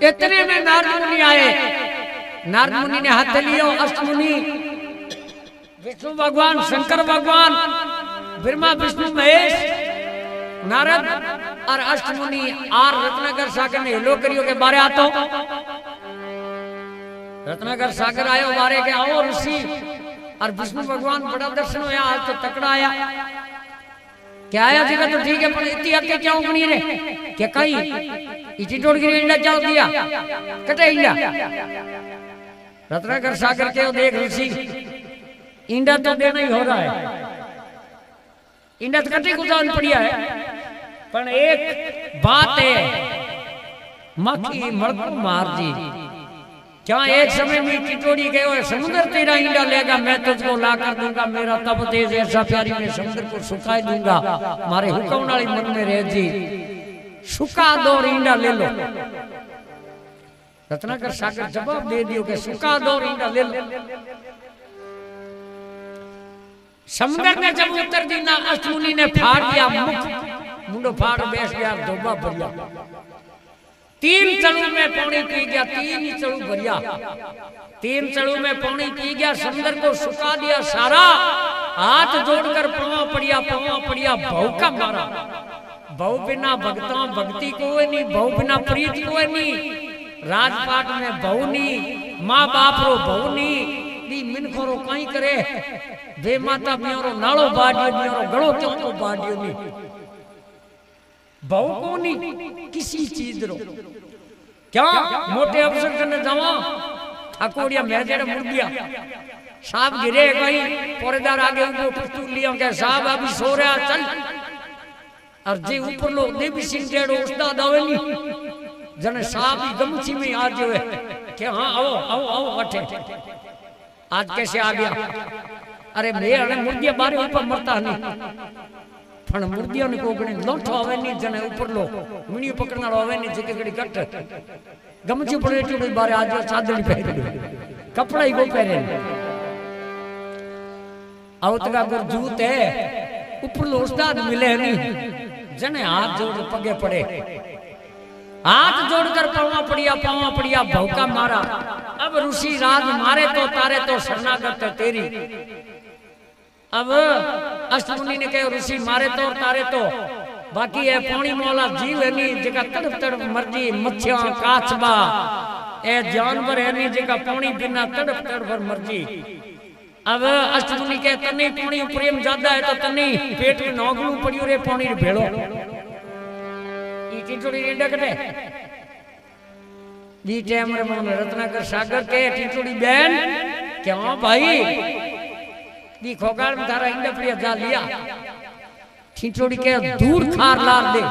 Speaker 1: इतने में नारद मुनि आए नारद मुनि ने हाथ लियो अष्ट मुनि विष्णु भगवान शंकर भगवान ब्रह्मा विष्णु महेश नारद और अष्ट मुनि आर रत्नाकर सागर ने हेलो करियो के बारे आतो रत्नाकर सागर आयो बारे के आओ ऋषि और विष्णु भगवान बड़ा दर्शन होया आज तो तकड़ा आया क्या आया जगह तो ठीक है पर इतनी अक्के क्या उगनी रे क्या कहीं इसी टोड़ गिरी इंडा चाल दिया कटे इंडा रत्नाकर सागर के देख ऋषि इंडा तो देना ही हो रहा है इंडा तो कटे गुजारन पड़िया है पर एक बात है मक्खी मड़कू मार जी क्या एक समय में टिटोड़ी गए समुद्र तेरा इंडा लेगा मैं तुझको ला कर दूंगा मेरा तब तेज ऐसा प्यारी मैं समुद्र को सुखा दूंगा मारे हुक्म वाली मन में रह जी सुखा दो इंडा ले लो रत्नाकर सागर जवाब दे दियो कि सुखा दो इंडा ले लो समुद्र ने जब उत्तर दी ना अष्टमुनि ने फाड़ दिया मुख मुंडो फाड़ बैठ गया धोबा भरिया तीन चलू में पानी पी गया तीन ही चलू भरिया तीन चलू में पानी पी गया समुद्र को सुखा दिया सारा हाथ जोड़कर पावा पड़िया भौका मारा बहु बिना भक्ता भक्ति को नहीं बहु बिना प्रीत को नहीं राजपाट में बहु नहीं माँ बाप रो बहु नहीं दी मिनखोरो कहीं करे बे माता म्यारो नालो बाडियो म्यारो गड़ो चौको बाडियो नहीं बहु को नहीं किसी चीज रो क्या मोटे अफसर करने जावा ठाकुरिया मेजेड़ मुड़ गया साहब गिरे कहीं पौरेदार आगे उनको पिस्तूल लिया क्या साहब अभी सो रहा चल और जे ऊपर लो देवी सिंह जेड़ो उस्ताद आवेली जने साहब ही गमछी में आ जो है कि हाँ आओ अठे आज कैसे आ गया अरे मेरे मुर्गिया बारे ऊपर मरता नहीं पण मुर्दियों ने कोगणे लोठो आवे नहीं जने ऊपर लो मिणी पकड़ना आवे नहीं जके कड़ी कट गमची पड़े टुड़ी बारे आज चादर पहरे कपड़ा ही को पहरे आवतगा गुर जूत है ऊपर लो उस्ताद मिले नहीं जने हाथ जोड़ पगे पड़े हाथ जोड़कर पावा पड़िया भौका मारा अब ऋषि राज मारे तो तारे तो शरणागत तेरी अब अष्टमुनि ने कहा ऋषि मारे तो तारे तो बाकी है पानी मोला जीव है नहीं जगह तड़प तड़प मर्जी मच्छियां काचबा ए जानवर है नहीं जगह पानी बिना तड़प तड़प मर्जी अब अष्टमुनि के तन्नी पानी प्रेम ज्यादा है तो तन्नी पेट में नौगलू पड़ी रे पानी भेड़ो टीटोड़ी रेंडा कटे बी टाइम रे मन रत्नाकर सागर के टीटोड़ी बहन क्यों भाई दी खोगाड़ में थारा इंडा पड़िया जा लिया टीटोड़ी के दूर खार लार दे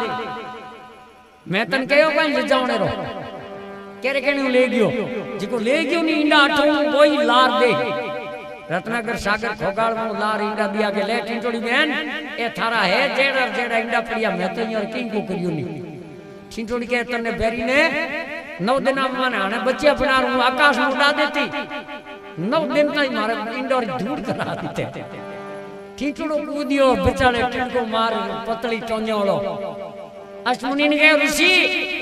Speaker 1: मैं तन कहो कहीं ले जाओने रो केरे केने ले गयो जिको ले गयो नी इंडा अठो वही लार दे रत्नाकर सागर खोगाड़ में लार इंडा दिया के ले टीटोड़ी बहन ए थारा है जेड़ा जेड़ा इंडा पड़िया मैं तो यार किंग को करियो नी टीटोड़ी के तने बेरी ने 9 दिन माने आने बच्चे बना रू आकाश में उड़ा देती 9 दिन तक मारे इंडोर दूर करा देते टीटोड़ो कूदियो बेचारे टिनको मार पतली टोन्योलो अष्टमुनि ने कहा ऋषि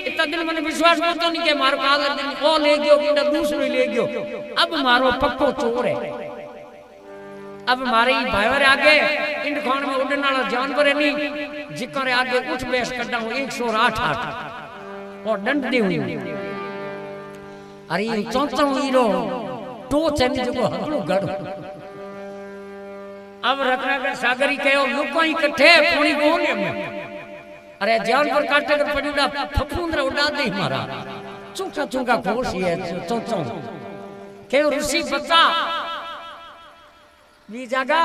Speaker 1: इतना दिन मैंने विश्वास करतो नहीं के मारो काल दिन ओ ले गयो इंडा दूसरो ले गयो अब मारो पक्को चोर है अब मारे भाईवर आगे इंड खान में उड़ने वाला जानवर है नहीं जिकर आगे उठ बेस कड्डा 108 और दंड दे हुई अरे चौथा हीरो तो चनी जो हकड़ो गड़ अब रत्नाकर सागरी कहो लोको ही इकट्ठे पानी गोने में अरे जानवर काटे कर पड़ीड़ा फफूंदरा उड़ा दे मारा चूका चूका खोसी है चौथा कहो ऋषि बता वी जागा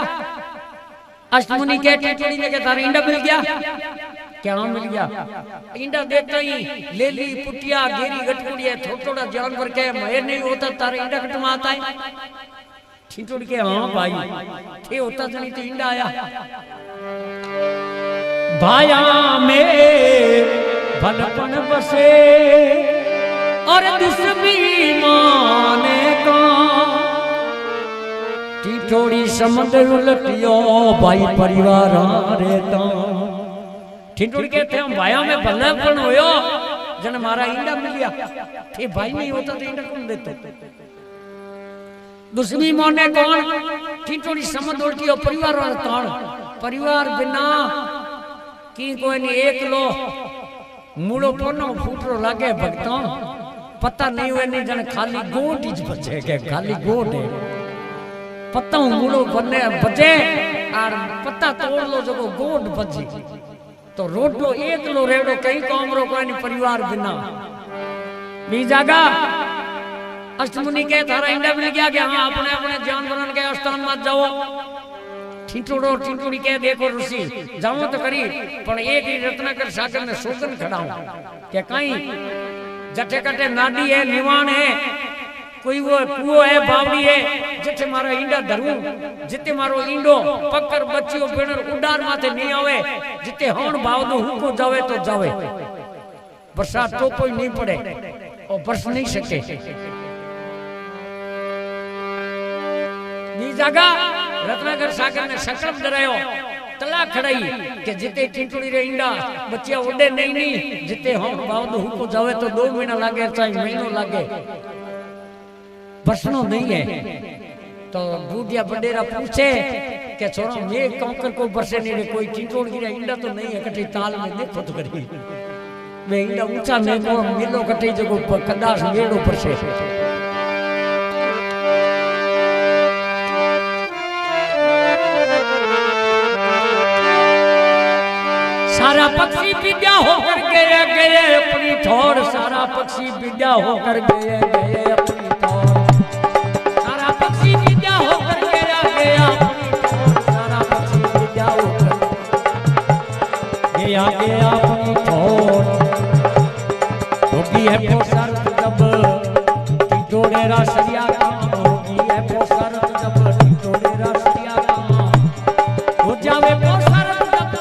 Speaker 1: अष्टमुनि के टीटोड़ी ने के तारा इंडा मिल गया क्या मिल गया इंडा देखते ही लेली पुटिया गेरी गटकुड़िया थोड़ा जानवर के मयर नहीं होता तारा इंडा कटमा आता है टीटोड़ी के हाँ भाई थे होता जनी तो इंडा आया भाया में भलपन बसे और दुश्मनी माने का टीटोड़ी समुद्र उलटियो भाई परिवार रेता टीटोड़ी कहते हैं भाइयों में भलापन होयो जन मारा इंडा मिल गया थे भाई नहीं होता तो इंडा कौन देते दुश्मनी मोने कौन टीटोड़ी समुद्र उलटियो परिवार वाला परिवार बिना की कोई नहीं एक लो मूड़ो पोनो फूटरो लागे भक्तों पता नहीं हुए नहीं जन खाली गोट ही बचे के खाली गोट है पत्ता मूड़ो बने बजे और पत्ता तोड़ लो जो गोट बजी तो रोटो एक लो रेड़ो कई कामरो कोई नहीं परिवार बिना बी जागा अष्टमुनि के थारा इंडा मिल गया कि हाँ अपने अपने जानवरों के स्थान मत जाओ टीटोड़ो टीटोड़ी के देखो ऋषि जाओ तो करी पर एक ही रत्नाकर सागर में सोगन खड़ा हूं क्या कहीं जटे कटे नाडी है निवाण है कोई वो कुओ है बावड़ी है जिथे मारो इंडा धरू जिते मारो इंडो पक्कर बच्चियो बेणर उडार माथे नहीं आवे जिते होण भावदो हुको जावे तो जावे बरसात तो कोई नहीं पड़े और बरस नहीं सके नी जगह रत्नाकर सागर ने संकल्प करायो तला खड़ाई के जिते टीटोड़ी रे इंडा बच्चिया उड़े नहीं जिते होण भावदो हुको जावे तो 2 महीना लागे चाहे महीनो लागे बरसनो नहीं है तो बूढ़िया बडेरा पूछे कि छोरा मैं कौकर को बरसे नहीं रे कोई टीटोड़ गिरा इंडा तो नहीं है कटी ताल में देखो तो करी मैं इंडा ऊंचा नहीं को मिलो कटी जगो कदास मेड़ो बरसे सारा पक्षी विद्या होकर गए गए अपनी ठोर सारा पक्षी विद्या होकर गए गए अपनी ठोर सारा पक्षी विद्या होकर गया गया अपनी ठोर सारा पक्षी विद्या होकर गया गया अपनी ठोर होगी है पोसर जब टीटोड़े रासरिया काम होगी है पोसर जब टीटोड़े रासरिया काम हो जावे पोसर जब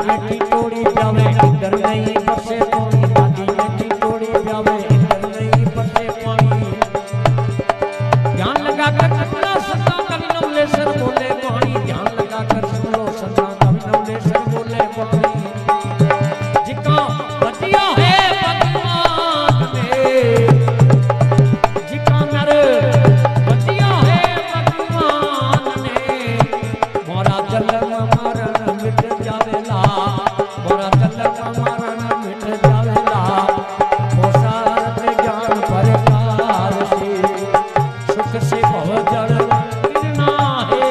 Speaker 1: में टिटोड़ी ब्यावे इंदर नहीं बरसे पानी नादी में टिटोड़ी ब्यावे इंदर नहीं बरसे पानी ध्यान लगा कर सुनो सदा कवि नवलेसर बोले पानी ध्यान लगा कर सुनो सदा कवि नवलेसर बोले पानी जिका बतिया है भगवान में जिका नर बतिया है भगवान ने मोरा जन्म मरण मिट जावेला मोरा जन्म मरण मिट जावेला ओ सारथ ज्ञान परकार से सुख से भवजल गिरना है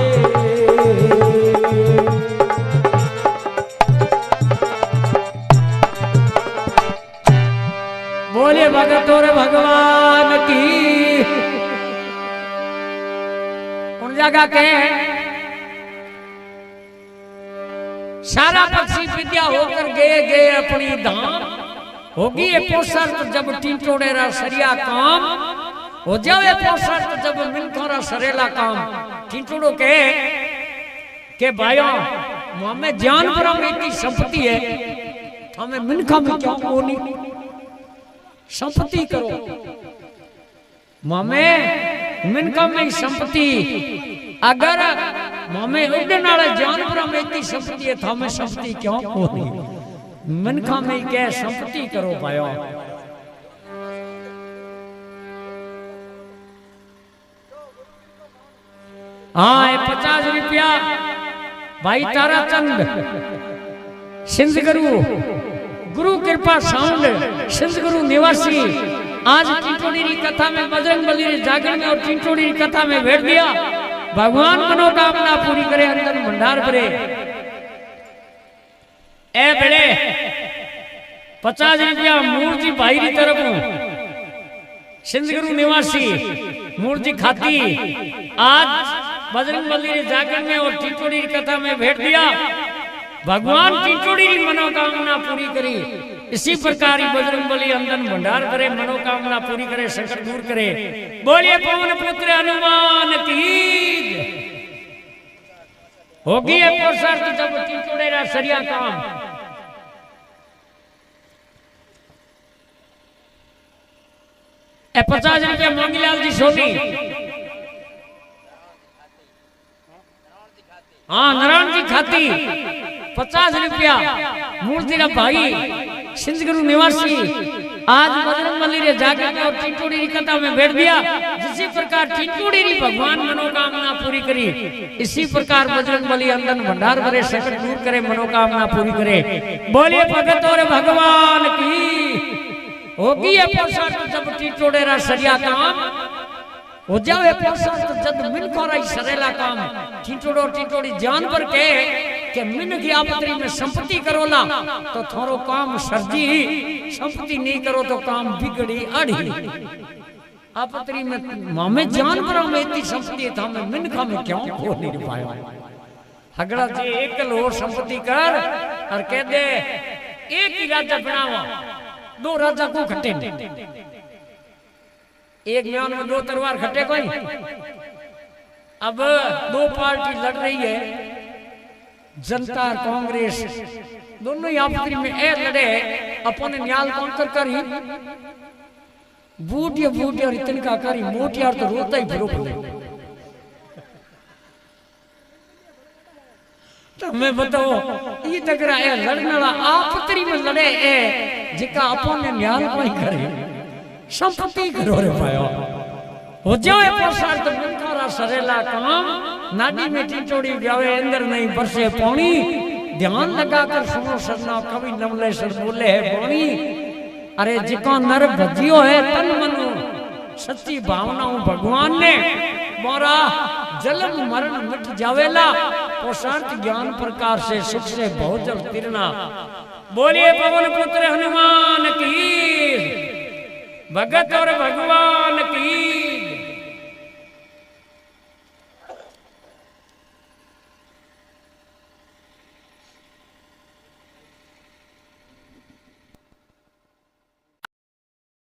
Speaker 1: बोले भगत और भगवान की उन जगह के सारा पक्षी विद्या होकर गए अपनी धाम होगी ये पोषण जब टिटोड़ेरा सरिया काम हो जाए पोषण जब मिनखोरा सरेला काम टिटोड़ो के भाइयों हमें ज्ञान ब्रह्म की संपत्ति है हमें मिनखा में क्यों बोनी संपत्ति करो मामे मिनका में संपत्ति अगर मामे उड़ने वाले जानवरों में इतनी संपत्ति है तो हमें संपत्ति क्यों होनी मिनका में क्या संपत्ति करो पायो हाँ 50 रुपया भाई ताराचंद सिंध गुरु कृपा साउंड सिंध गुरु निवासी आज टिटोड़ी की कथा में बजरंग बली ने जागरण में और टिटोड़ी की कथा में भेज दिया भगवान मनोकामना पूरी करे अंदर भंडार भरे ए बेड़े 50 रुपया मूर्ति भाई की तरफ सिंध गुरु निवासी मूर्ति खाती आज बजरंग बली ने जागरण में और टिटोड़ी की कथा में भेज दिया भगवान टिटोड़ी की मनोकामना पूरी करी इसी प्रकार ही बजरंग बली अंदर भंडार करे मनोकामना पूरी करे संकट दूर करे बोलिए पवन पुत्र हनुमान की होगी है पोषण जब टिटोड़ेरा सरिया काम ए 50 रुपया मोंगीलाल जी सोनी हाँ नारायण जी खाती 50 रुपया मूर्ति का भाई सिंध गुरु निवासी आज बजरंग बली रे जाकर के और टिटोड़ी की कथा में बैठ दिया जिसी प्रकार टिटोड़ी री भगवान मनोकामना पूरी करी इसी प्रकार बजरंग बली अंदर भंडार भरे संकट दूर करे मनोकामना पूरी करे बोलिए भगत और भगवान की होगी है पोषण जब टिटोड़ेरा सरिया काम हो जावे पोषण जब मिल कोराई सरेला काम टिटोड़ी जानवर के मिन की आपत्ति में संपत्ति करोला तो थोरो काम सर्जी संपत्ति नहीं करो तो काम बिगड़ी अड़ी आपत्ति में हमें जानवरों में इतनी संपत्ति था हमें मिनखा में क्यों हो नहीं पाया हगड़ा जी एक और संपत्ति कर और कह दे एक ही राजा बनावा 2 राजा को खट्टे एक म्यान में 2 तलवार खट्टे कोई अब 2 पार्टी लड़ रही है जनता कांग्रेस दोनों ही आपस में ए लड़े अपने न्याल काउंटर करी बूट और इतने का करी मोटियार तो रोता ही फिरो पड़े तो मैं बताओ ये टकरा है लड़ने वाला आपस में लड़े है जिका अपने न्याल को ही करे संपत्ति करो रे पायो हो जाए प्रसाद तो मिनखारा सरेला काम नाडी में टिटोड़ी ब्यावे अंदर नहीं बरसे पानी ध्यान लगाकर सुनो सजना कवि नवलेसर बोले है पानी अरे जिको नर भजियो है तन मन सच्ची भावनाओं भगवान ने मोरा जन्म मरण मिट जावेला पोषार्थ ज्ञान प्रकार से सुख से भोजल तिरना बोलिए पवन पुत्र हनुमान की भगत और भगवान की